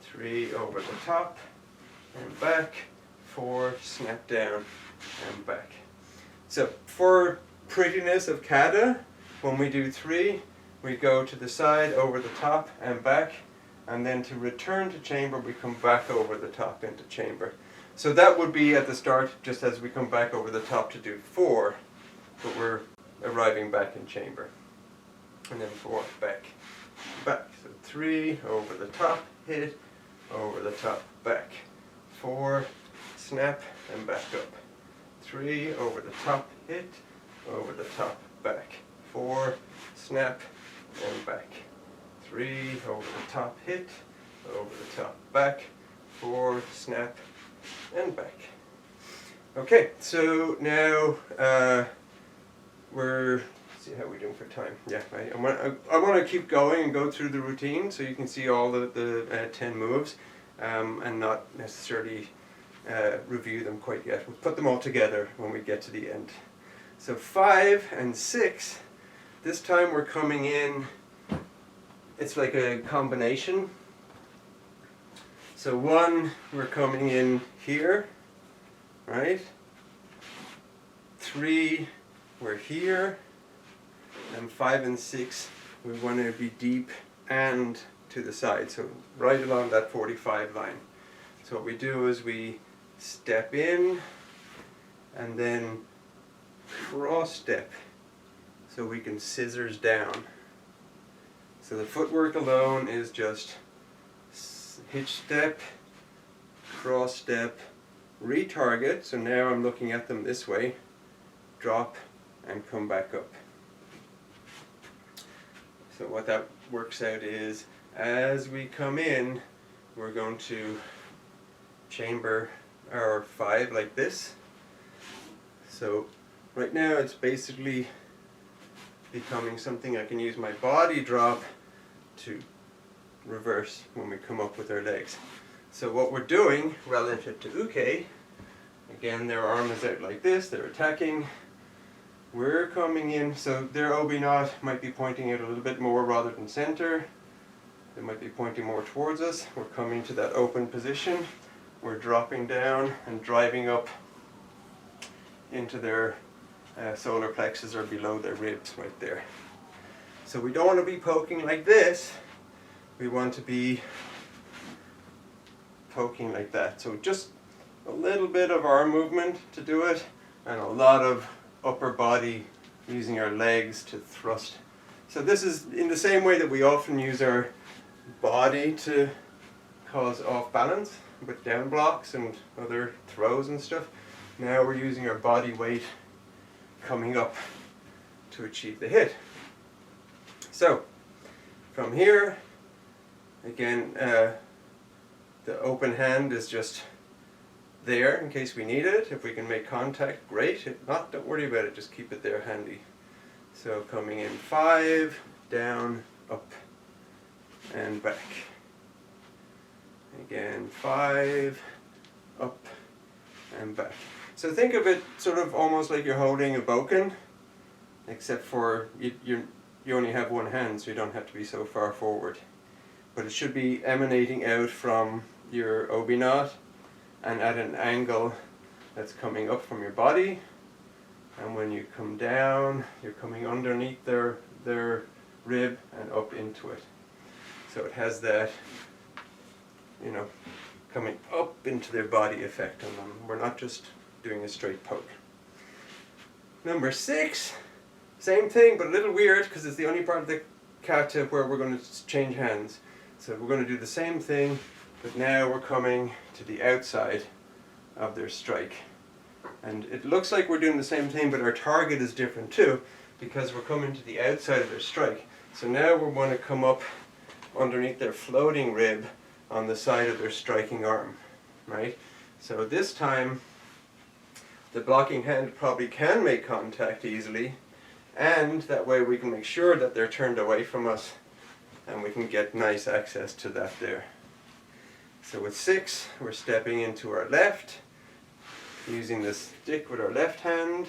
3, over the top, and back, 4, snap down, and back. So for prettiness of kata, when we do 3, we go to the side, over the top, and back. And then to return to chamber, we come back over the top into chamber. So that would be at the start, just as we come back over the top to do 4, but we're arriving back in chamber. And then 4, back, back. So 3, over the top, hit, over the top, back. 4, snap, and back up. 3, over the top, hit, over the top, back. 4, snap, and back. 3, over the top, hit, over the top, back. 4, snap, and back. Okay, so now let's see how we're doing for time. Yeah, I want to keep going and go through the routine so you can see all the 10 moves and not necessarily review them quite yet. We'll put them all together when we get to the end. So 5 and 6, this time we're coming in. It's like a combination. So 1, we're coming in here, right? 3, we're here. And 5 and 6, we want to be deep and to the side. So right along that 45 line. So what we do is we step in and then cross step so we can scissors down. So the footwork alone is just hitch step, cross step, retarget. So now I'm looking at them this way, drop and come back up. So what that works out is, as we come in, we're going to chamber our 5 like this. So right now it's basically becoming something I can use my body drop to reverse when we come up with our legs. So what we're doing relative to Uke, again their arm is out like this, they're attacking. We're coming in, so their obi knot might be pointing out a little bit more rather than center. They might be pointing more towards us. We're coming to that open position. We're dropping down and driving up into their solar plexus or below their ribs right there. So we don't want to be poking like this. We want to be poking like that. So just a little bit of arm movement to do it, and a lot of upper body using our legs to thrust. So this is in the same way that we often use our body to cause off balance with down blocks and other throws and stuff. Now we're using our body weight coming up to achieve the hit. So from here, again, the open hand is just there in case we need it. If we can make contact, great. If not, don't worry about it, just keep it there handy. So coming in 5, down, up, and back. Again, 5, up, and back. So think of it sort of almost like you're holding a bokken, except for you only have one hand, so you don't have to be so far forward. But it should be emanating out from your obi knot and at an angle that's coming up from your body. And when you come down, you're coming underneath their rib and up into it. So it has that, you know, coming up into their body effect on them. We're not just doing a straight poke. Number 6, same thing, but a little weird because it's the only part of the kata where we're going to change hands. So we're going to do the same thing, but now we're coming to the outside of their strike. And it looks like we're doing the same thing, but our target is different too, because we're coming to the outside of their strike. So now we want to come up underneath their floating rib on the side of their striking arm, right? So this time, the blocking hand probably can make contact easily, and that way we can make sure that they're turned away from us, and we can get nice access to that there. So with 6, we're stepping into our left, using the stick with our left hand,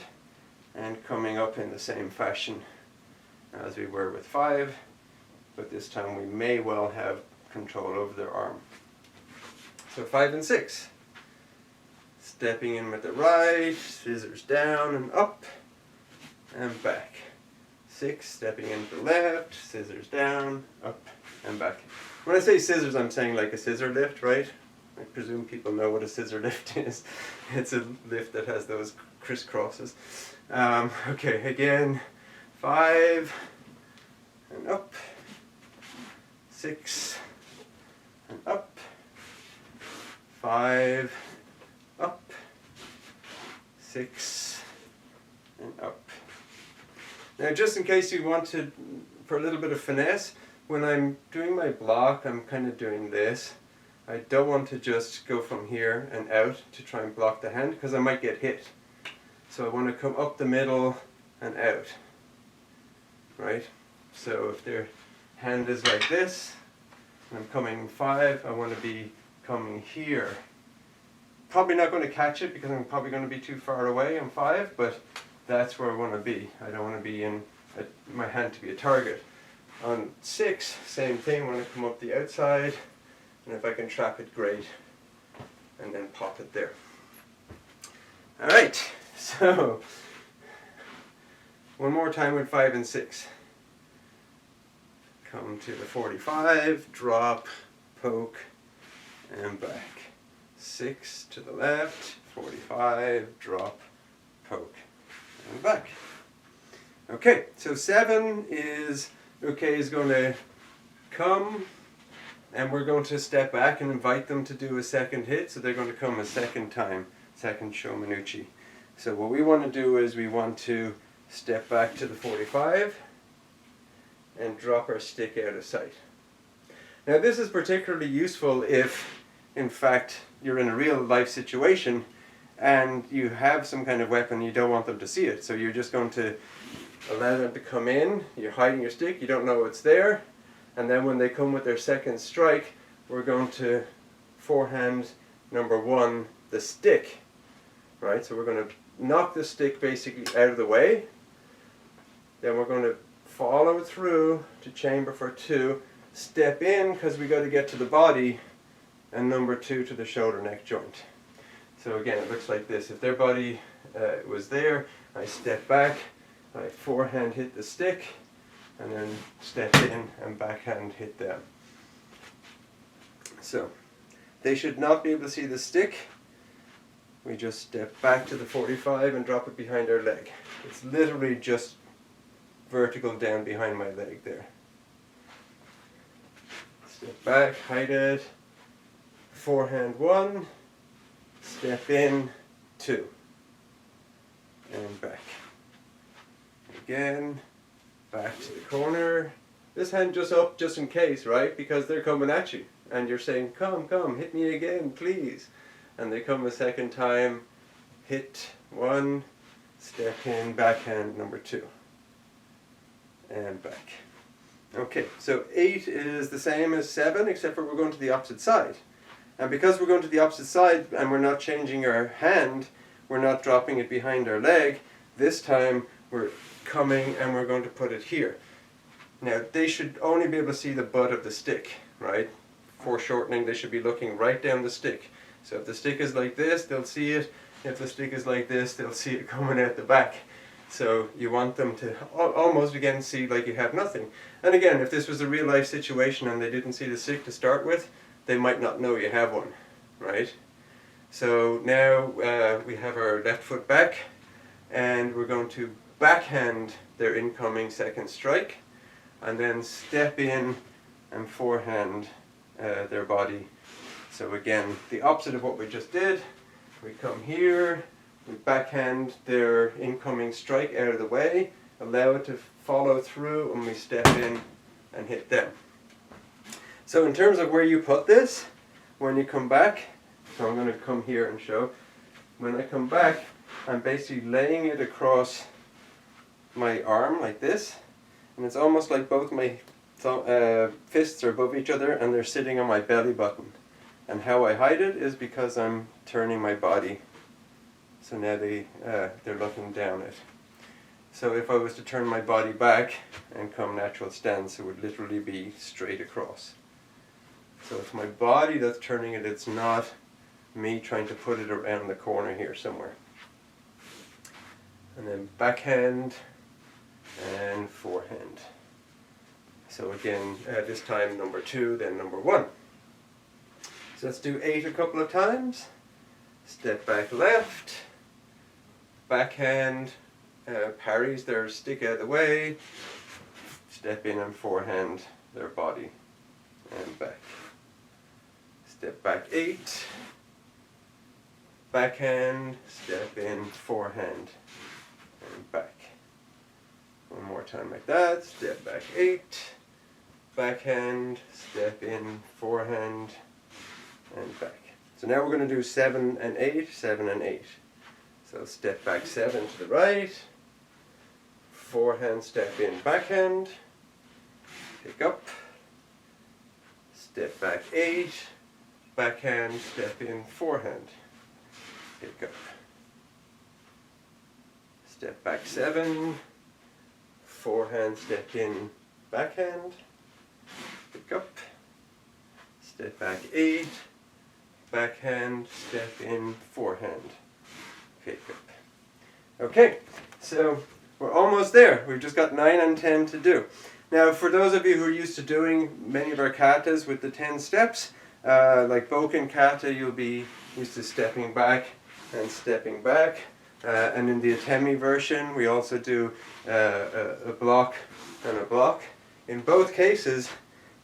and coming up in the same fashion as we were with 5, but this time we may well have control over their arm. So 5 and 6. Stepping in with the right, scissors down and up, and back. 6, stepping into the left, scissors down, up, and back. When I say scissors, I'm saying like a scissor lift, right? I presume people know what a scissor lift is. It's a lift that has those crisscrosses. Okay, again, 5, and up, 6, and up, 5, up, 6, and up. Now just in case you want to, for a little bit of finesse, when I'm doing my block, I'm kind of doing this. I don't want to just go from here and out to try and block the hand, because I might get hit. So I want to come up the middle and out, right? So if their hand is like this, and I'm coming 5, I want to be coming here. Probably not going to catch it because I'm probably going to be too far away on 5, but that's where I want to be. I don't want to be in my hand to be a target. On 6, same thing, I want to come up the outside, and if I can trap it, great, and then pop it there. Alright, so one more time with 5 and 6. Come to the 45, drop, poke, and back. 6 to the left, 45, drop, poke, and back. Okay, so 7 is going to come, and we're going to step back and invite them to do a second hit, so they're going to come a second time, second shomanuchi. So what we want to do is we want to step back to the 45 and drop our stick out of sight. Now this is particularly useful if, in fact, you're in a real life situation and you have some kind of weapon, you don't want them to see it. So you're just going to allow them to come in, you're hiding your stick, you don't know it's there, and then when they come with their second strike, we're going to forehand number 1 the stick, right? So we're going to knock the stick basically out of the way, then we're going to follow through to chamber for 2, step in because we got to get to the body, and number 2 to the shoulder neck joint. So again, it looks like this. If their body was there, I step back, I forehand hit the stick, and then step in and backhand hit them. So they should not be able to see the stick. We just step back to the 45 and drop it behind our leg. It's literally just vertical down behind my leg there. Step back, hide it, forehand 1, step in 2, and back. again, back to the corner. This hand just up just in case, right? Because they're coming at you. And you're saying, come, hit me again, please. And they come a second time, hit one, step in, backhand number 2. And back. Okay, so 8 is the same as 7, except for we're going to the opposite side. And because we're going to the opposite side and we're not changing our hand, we're not dropping it behind our leg, this time we're coming and we're going to put it here. Now, they should only be able to see the butt of the stick, right? Foreshortening, they should be looking right down the stick. So if the stick is like this, they'll see it. If the stick is like this, they'll see it coming out the back. So you want them to almost again see like you have nothing. And again, if this was a real life situation and they didn't see the stick to start with, they might not know you have one, right? So now we have our left foot back, and we're going to backhand their incoming second strike, and then step in and forehand their body. So again, the opposite of what we just did. We come here, we backhand their incoming strike out of the way, allow it to follow through, and we step in and hit them. So in terms of where you put this, when you come back, so I'm going to come here and show, when I come back, I'm basically laying it across my arm like this, and it's almost like both my fists are above each other and they're sitting on my belly button. And how I hide it is because I'm turning my body, so now they're looking down it. So if I was to turn my body back and come natural stance, it would literally be straight across. So it's my body that's turning it, it's not me trying to put it around the corner here somewhere. And then backhand and forehand. So again, this time number 2, then number 1. So let's do 8 a couple of times. Step back left, backhand, parries their stick out of the way, step in and forehand their body and back. Step back 8, backhand, step in, forehand and back. One more time like that, step back 8, backhand, step in, forehand and back. So now we're going to do 7 and 8, 7 and 8. So step back 7 to the right, forehand, step in, backhand, pick up, step back 8, backhand, step in, forehand, pick up. Step back 7, forehand, step in, backhand, pick up. Step back 8, backhand, step in, forehand, pick up. Okay, so we're almost there. We've just got 9 and 10 to do. Now, for those of you who are used to doing many of our katas with the 10 steps, like Boken kata, you'll be used to stepping back and stepping back. And in the Atemi version, we also do a block and a block. In both cases,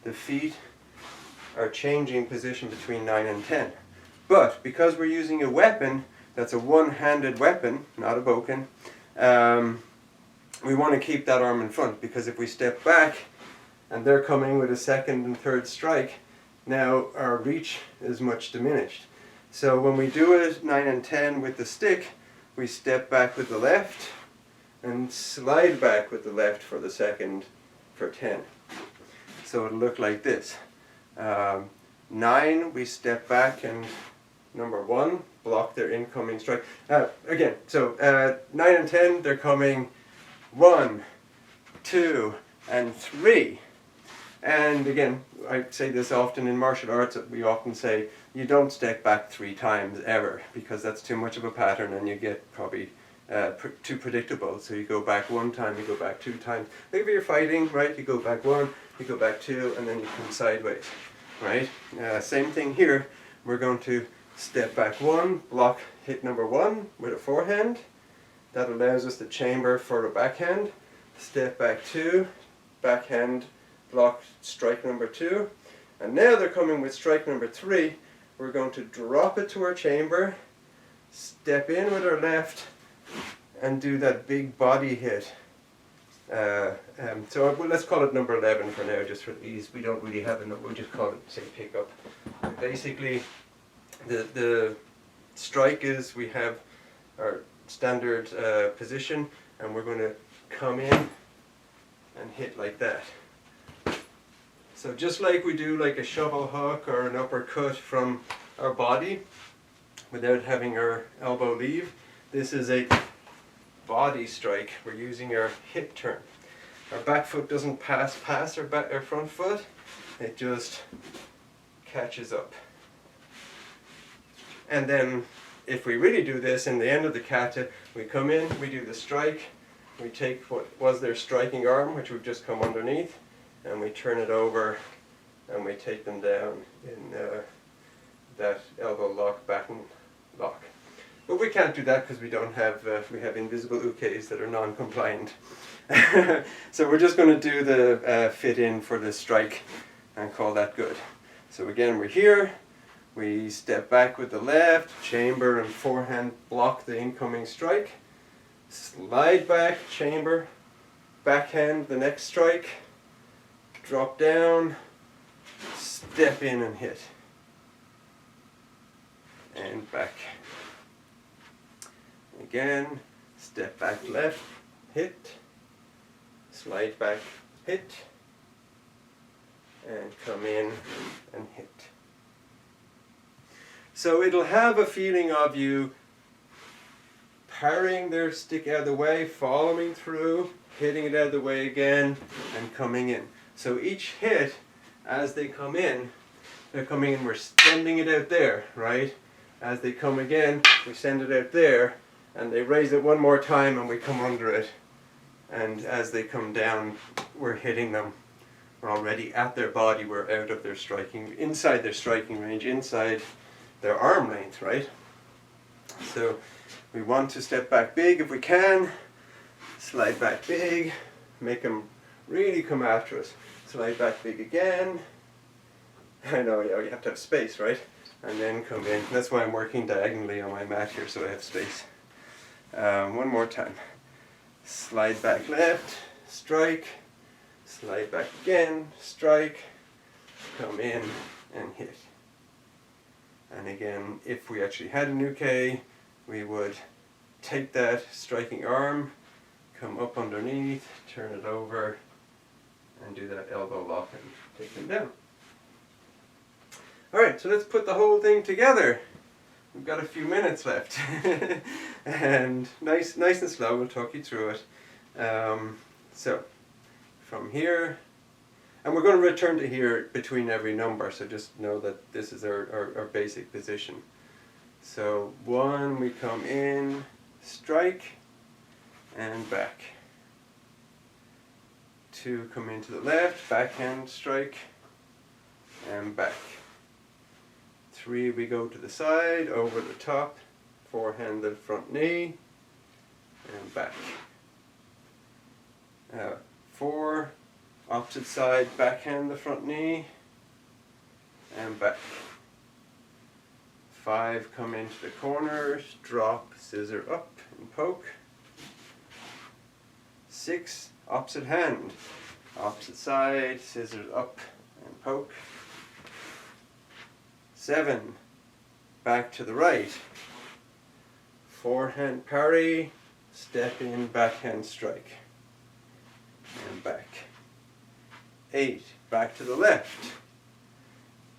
the feet are changing position between 9 and 10. But because we're using a weapon that's a one-handed weapon, not a boken, we want to keep that arm in front, because if we step back and they're coming with a second and third strike, now our reach is much diminished. So when we do it 9 and 10 with the stick, we step back with the left and slide back with the left for the second for 10. So it'll look like this. 9, we step back and number 1, block their incoming strike. Again, so 9 and 10, they're coming 1, 2, and 3. And again, I say this often in martial arts, we often say you don't step back 3 times ever, because that's too much of a pattern and you get probably too predictable. So you go back 1 time, you go back 2 times. Maybe you're fighting, right? You go back 1, you go back 2, and then you come sideways, right? Same thing here. We're going to step back 1, block hit number 1 with a forehand. That allows us to chamber for a backhand. Step back 2, backhand, block strike number 2. And now they're coming with strike number 3. We're going to drop it to our chamber, step in with our left, and do that big body hit Well, let's call it number 11 for now, just for ease. We don't really have a number, we'll just call it, say, pickup. Basically, the strike is, we have our standard position, and we're going to come in and hit like that. So just like we do like a shovel hook or an uppercut from our body without having our elbow leave, this is a body strike. We're using our hip turn. Our back foot doesn't pass our front foot, it just catches up. And then if we really do this in the end of the kata, we come in, we do the strike, we take what was their striking arm, which would just come underneath, and we turn it over and we take them down in that elbow lock, baton lock. But we can't do that because we don't have, we have invisible ukes that are non-compliant. So we're just going to do the fit in for the strike and call that good. So again, we're here, we step back with the left, chamber and forehand block the incoming strike, slide back, chamber, backhand the next strike, drop down, step in and hit, and back. Again, step back left, hit, slide back, hit, and come in and hit. So it'll have a feeling of you parrying their stick out of the way, following through, hitting it out of the way again, and coming in. So each hit, as they come in, they're coming in, we're sending it out there, right? As they come again, we send it out there, and they raise it one more time and we come under it. And as they come down, we're hitting them. We're already at their body, we're out of their striking, inside their striking range, inside their arm length, right? So we want to step back big if we can, slide back big, make them really come after us. Slide back big again. I know, yeah, you have to have space, right? And then come in. That's why I'm working diagonally on my mat here, so I have space. One more time. Slide back left, strike, slide back again, strike, come in and hit. And again, if we actually had an uke, we would take that striking arm, come up underneath, turn it over, and do that elbow lock and take them down. Alright, so let's put the whole thing together. We've got a few minutes left. And nice and slow, we'll talk you through it. So, from here, and we're going to return to here between every number, so just know that this is our basic position. So 1, we come in, strike, and back. 2, come into the left, backhand strike, and back. 3, we go to the side, over the top, forehand the front knee, and back. 4, opposite side, backhand the front knee, and back. 5, come into the corners, drop, scissor up, and poke. 6, opposite hand, opposite side, scissors up, and poke. 7, back to the right, forehand parry, step in, backhand strike, and back. 8, back to the left,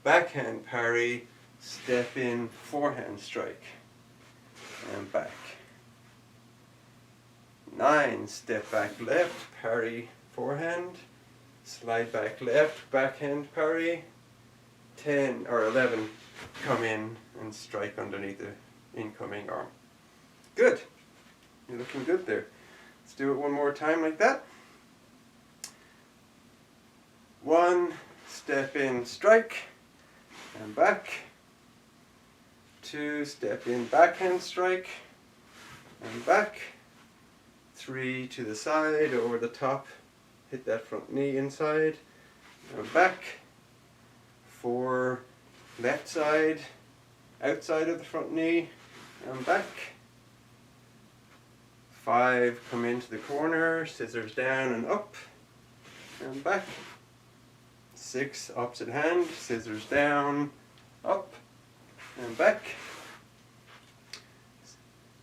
backhand parry, step in, forehand strike, and back. 9, step back left, parry, forehand, slide back left, backhand parry. 10 or 11, come in and strike underneath the incoming arm. Good. You're looking good there. Let's do it one more time like that. 1, step in, strike, and back. 2, step in, backhand strike, and back. 3, to the side, over the top, hit that front knee inside, and back. 4, left side, outside of the front knee, and back. 5, come into the corner, scissors down and up and back. 6, opposite hand, scissors down, up and back.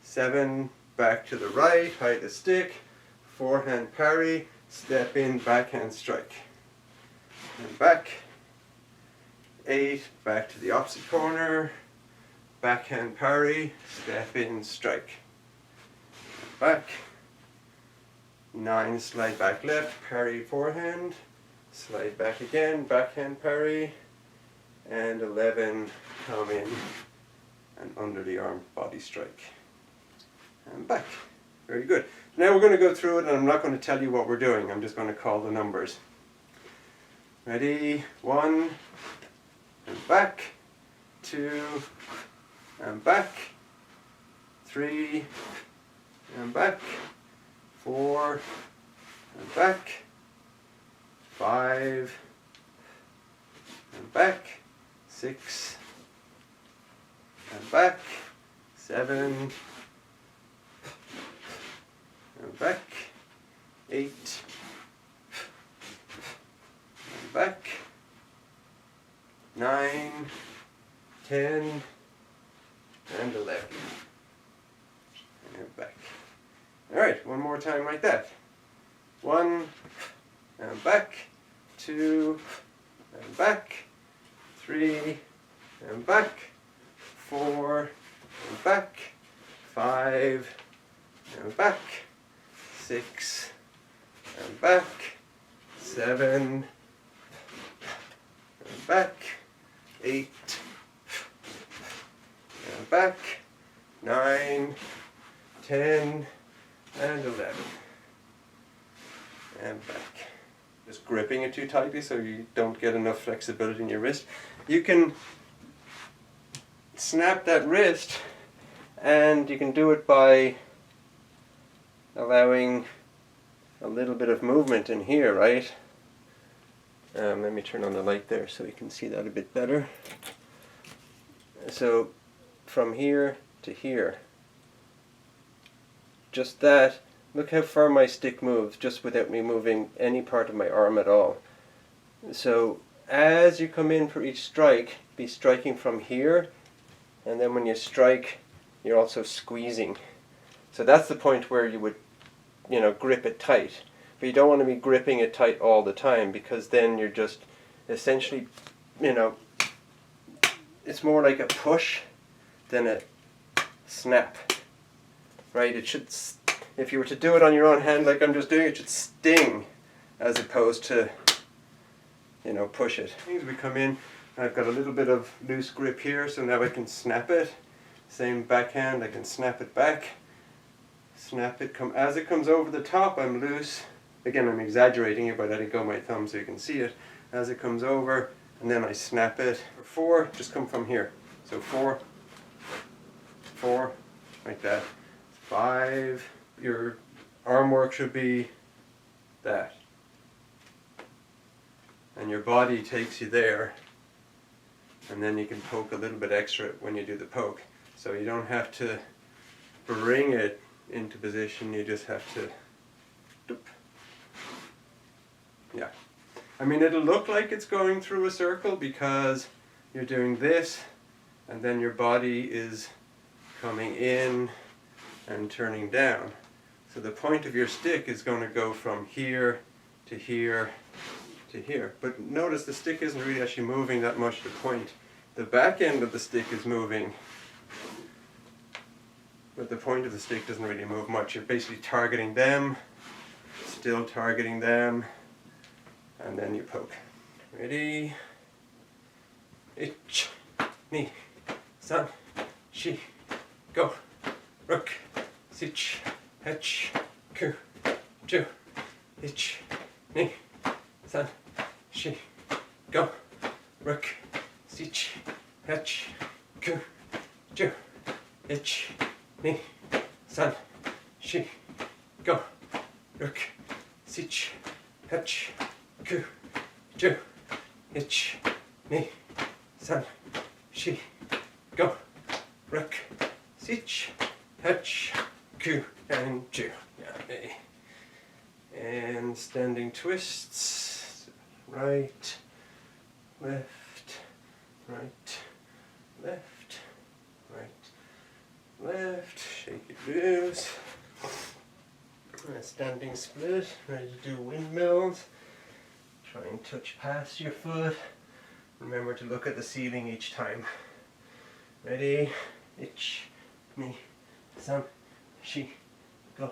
7, back to the right, hide the stick, forehand parry, step in, backhand strike. And back. 8, back to the opposite corner, backhand parry, step in, strike. And back. 9, slide back left, parry forehand, slide back again, backhand parry, and 11, come in and under the arm body strike. And back. Very good. Now we're going to go through it, and I'm not going to tell you what we're doing, I'm just going to call the numbers. Ready? 1, and back. 2, and back. 3, and back. 4, and back. 5, and back. 6, and back. 7, and back. 8, and back. 9, 10, and 11. And back. Alright, one more time like that. 1, and back. 2, and back. 3, and back. 4, and back. 5, and back. 6, and back. 7, and back. 8, and back. 9, 10, and 11. And back. Just gripping it too tightly so you don't get enough flexibility in your wrist. You can snap that wrist, and you can do it by allowing a little bit of movement in here, right? Let me turn on the light there so you can see that a bit better. So from here to here, just that, look how far my stick moves just without me moving any part of my arm at all. So as you come in for each strike, be striking from here, and then when you strike, you're also squeezing. So that's the point where you would, grip it tight. But you don't want to be gripping it tight all the time, because then you're just essentially, it's more like a push than a snap. Right? It should, if you were to do it on your own hand like I'm just doing, it should sting as opposed to, push it. As we come in, I've got a little bit of loose grip here, so now I can snap it. Same backhand, I can snap it back. Snap it, as it comes over the top, I'm loose. Again, I'm exaggerating it by letting go my thumb so you can see it. As it comes over, and then I snap it. For 4, just come from here. So 4, 4, like that. 5, your arm work should be that. And your body takes you there. And then you can poke a little bit extra when you do the poke. So you don't have to bring it into position, you just have to doop. Yeah. I mean, it'll look like it's going through a circle because you're doing this, and then your body is coming in and turning down. So the point of your stick is going to go from here to here to here. But notice the stick isn't really actually moving that much to point. The back end of the stick is moving, but the point of the stick doesn't really move much. You're basically targeting them, still targeting them, and then you poke. Ready? Ich, ni, san, shi, go. Rook, sich, hech, ku, ju, ich, ni, san, shi, go. Rook, sich, hech, ku, ju, ich, ni, san, shi, go. Rook, sich, hech, ku, ju, ich, ni, san, shi, go. Rook, sich, hech, ku, and ju. Yeah, and standing twists. Right, left, right, left, right, left. Shake it loose. And a standing split. Ready to do windmills. Try and touch past your foot. Remember to look at the ceiling each time. Ready? Ich, ni, san, shi, go,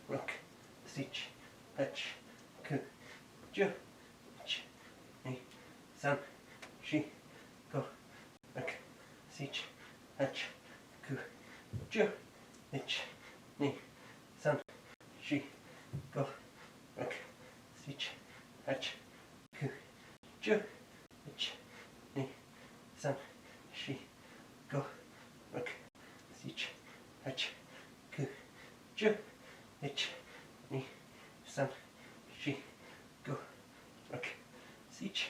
rook, sich, hach, ku, ju, ich, ni, san, shi, go, rook, sich, hach, ku, ju, ich, ni, san, shi, go, rook, sich, hach, ku, ju, ich, ni, san, shi, go, rook, sich, hach, ku, ju, ich, ni, san, shi, go, rook, sich,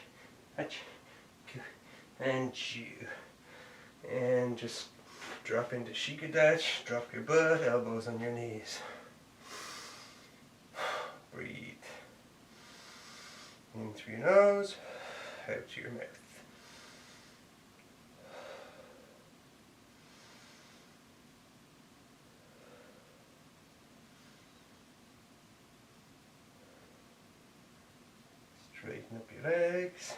hach, ku, and ju. And just drop into shikadash, drop your butt, elbows on your knees. Breathe. In through your nose, out to your mouth. Straighten up your legs.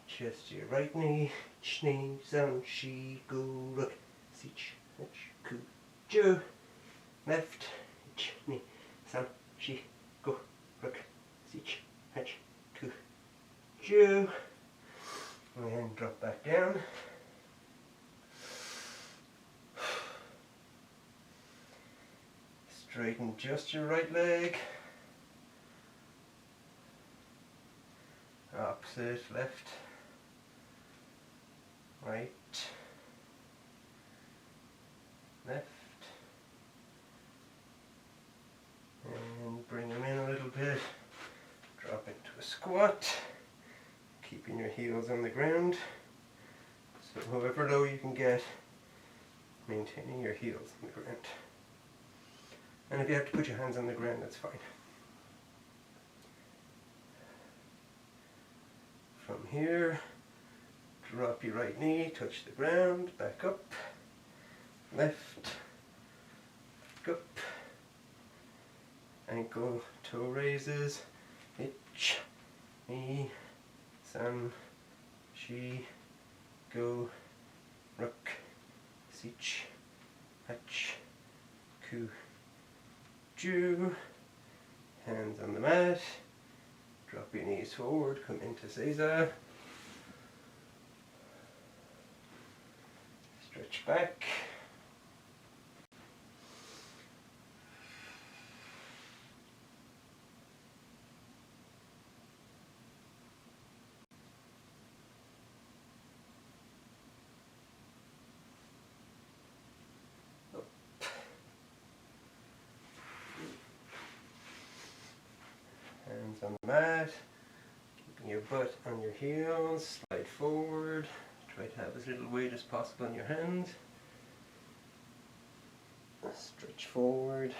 Chest to your right knee. Knee, san, shi, go, rook, sich, hach, ku, ju. Left, knee, san, shi, go, rook, sich, hach, ku, ju. And drop back down. Straighten just your right leg. Opposite, left, right, left, and bring them in a little bit. Drop into a squat, keeping your heels on the ground. So however low you can get, maintaining your heels on the ground. And if you have to put your hands on the ground, that's fine. From here, drop your right knee, touch the ground, back up, left, back up, ankle, toe raises, ich, ni, san, shi, go, rook, sich, hach, ku, ju. Hands on the mat. Drop your knees forward, come into Eizan. Stretch back. Up. Hands on the mat. Your butt on your heels, slide forward, try to have as little weight as possible in your hands. Stretch forward.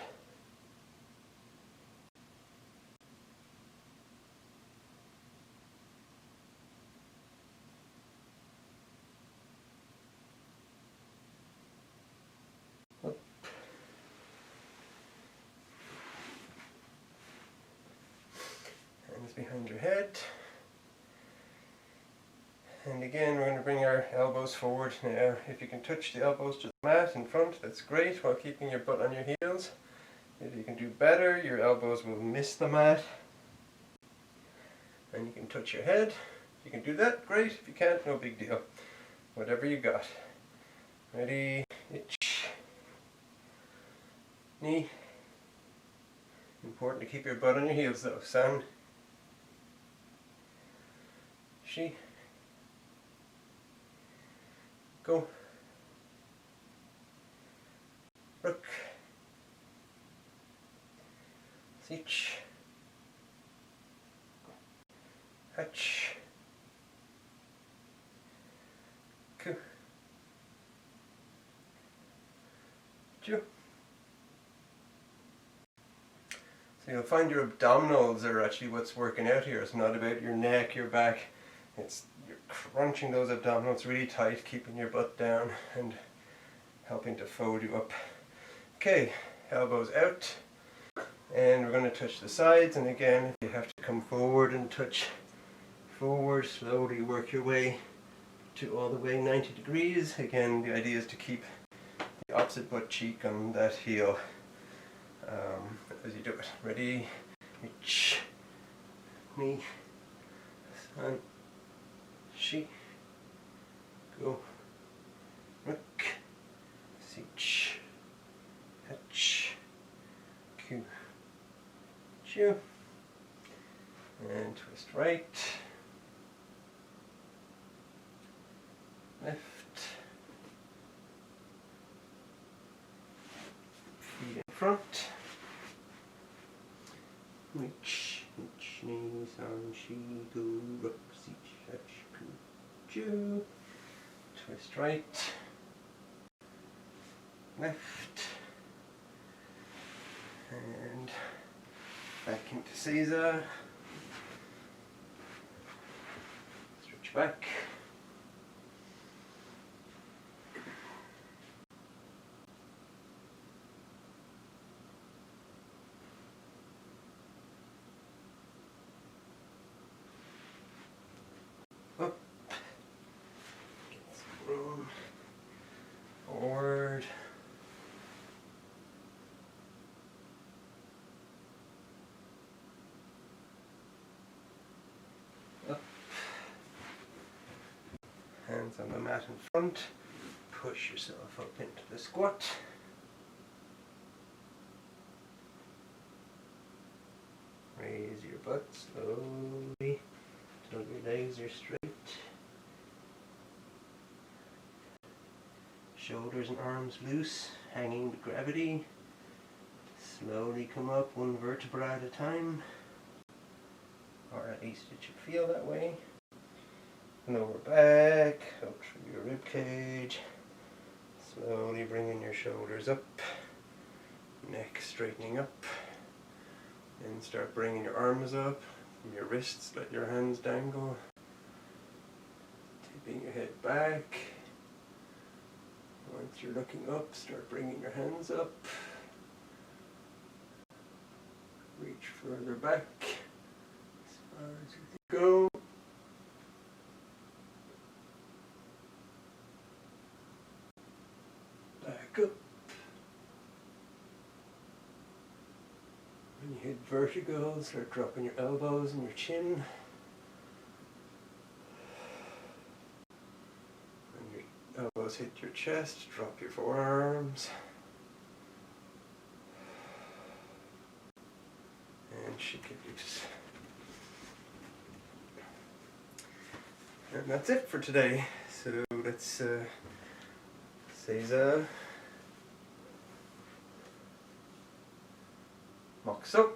Up. Hands behind your head. And again, we're going to bring our elbows forward now. If you can touch the elbows to the mat in front, that's great, while keeping your butt on your heels. If you can do better, your elbows will miss the mat. And you can touch your head. If you can do that, great. If you can't, no big deal. Whatever you got. Ready? Ich. Knee. Important to keep your butt on your heels though. San. Shi. Go. Rook. Sich. Hach. Ku. Sure. So you'll find your abdominals are actually what's working out here. It's not about your neck, your back. It's you're crunching those abdominals really tight, keeping your butt down and helping to fold you up. Okay, elbows out. And we're going to touch the sides, and again you have to come forward and touch forward, slowly work your way to all the way 90 degrees. Again, the idea is to keep the opposite butt cheek on that heel as you do it. Ready? Ich, ni, san, shi, go, rook, sich, hach, ku, chu, and twist right, left, feet in front, reach, ni, san, shi, go, rook, sich, hach, ku, chu, twist right, left, and back into Eizan, stretch back, up, get some room, forward, up, hands on the mat in front, push yourself up into the squat, raise your butt slowly till your legs are straight, shoulders and arms loose, hanging with gravity, slowly come up one vertebra at a time, or at least it should feel that way. Lower back, up through your rib cage, slowly bringing your shoulders up, neck straightening up, and start bringing your arms up, from your wrists, let your hands dangle, tipping your head back. Once you're looking up, start bringing your hands up, reach further back, as far as you can go. Back up. When you hit vertical, start dropping your elbows and your chin. When your elbows hit your chest, drop your forearms. And shake it loose. And that's it for today. So let's Eizan, Moxo,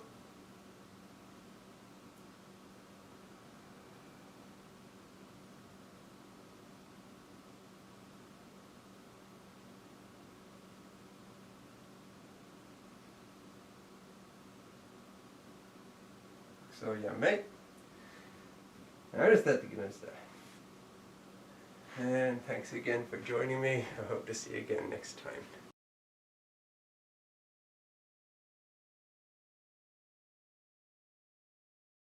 so yeah, mate. There's that the goodness there. And thanks again for joining me. I hope to see you again next time.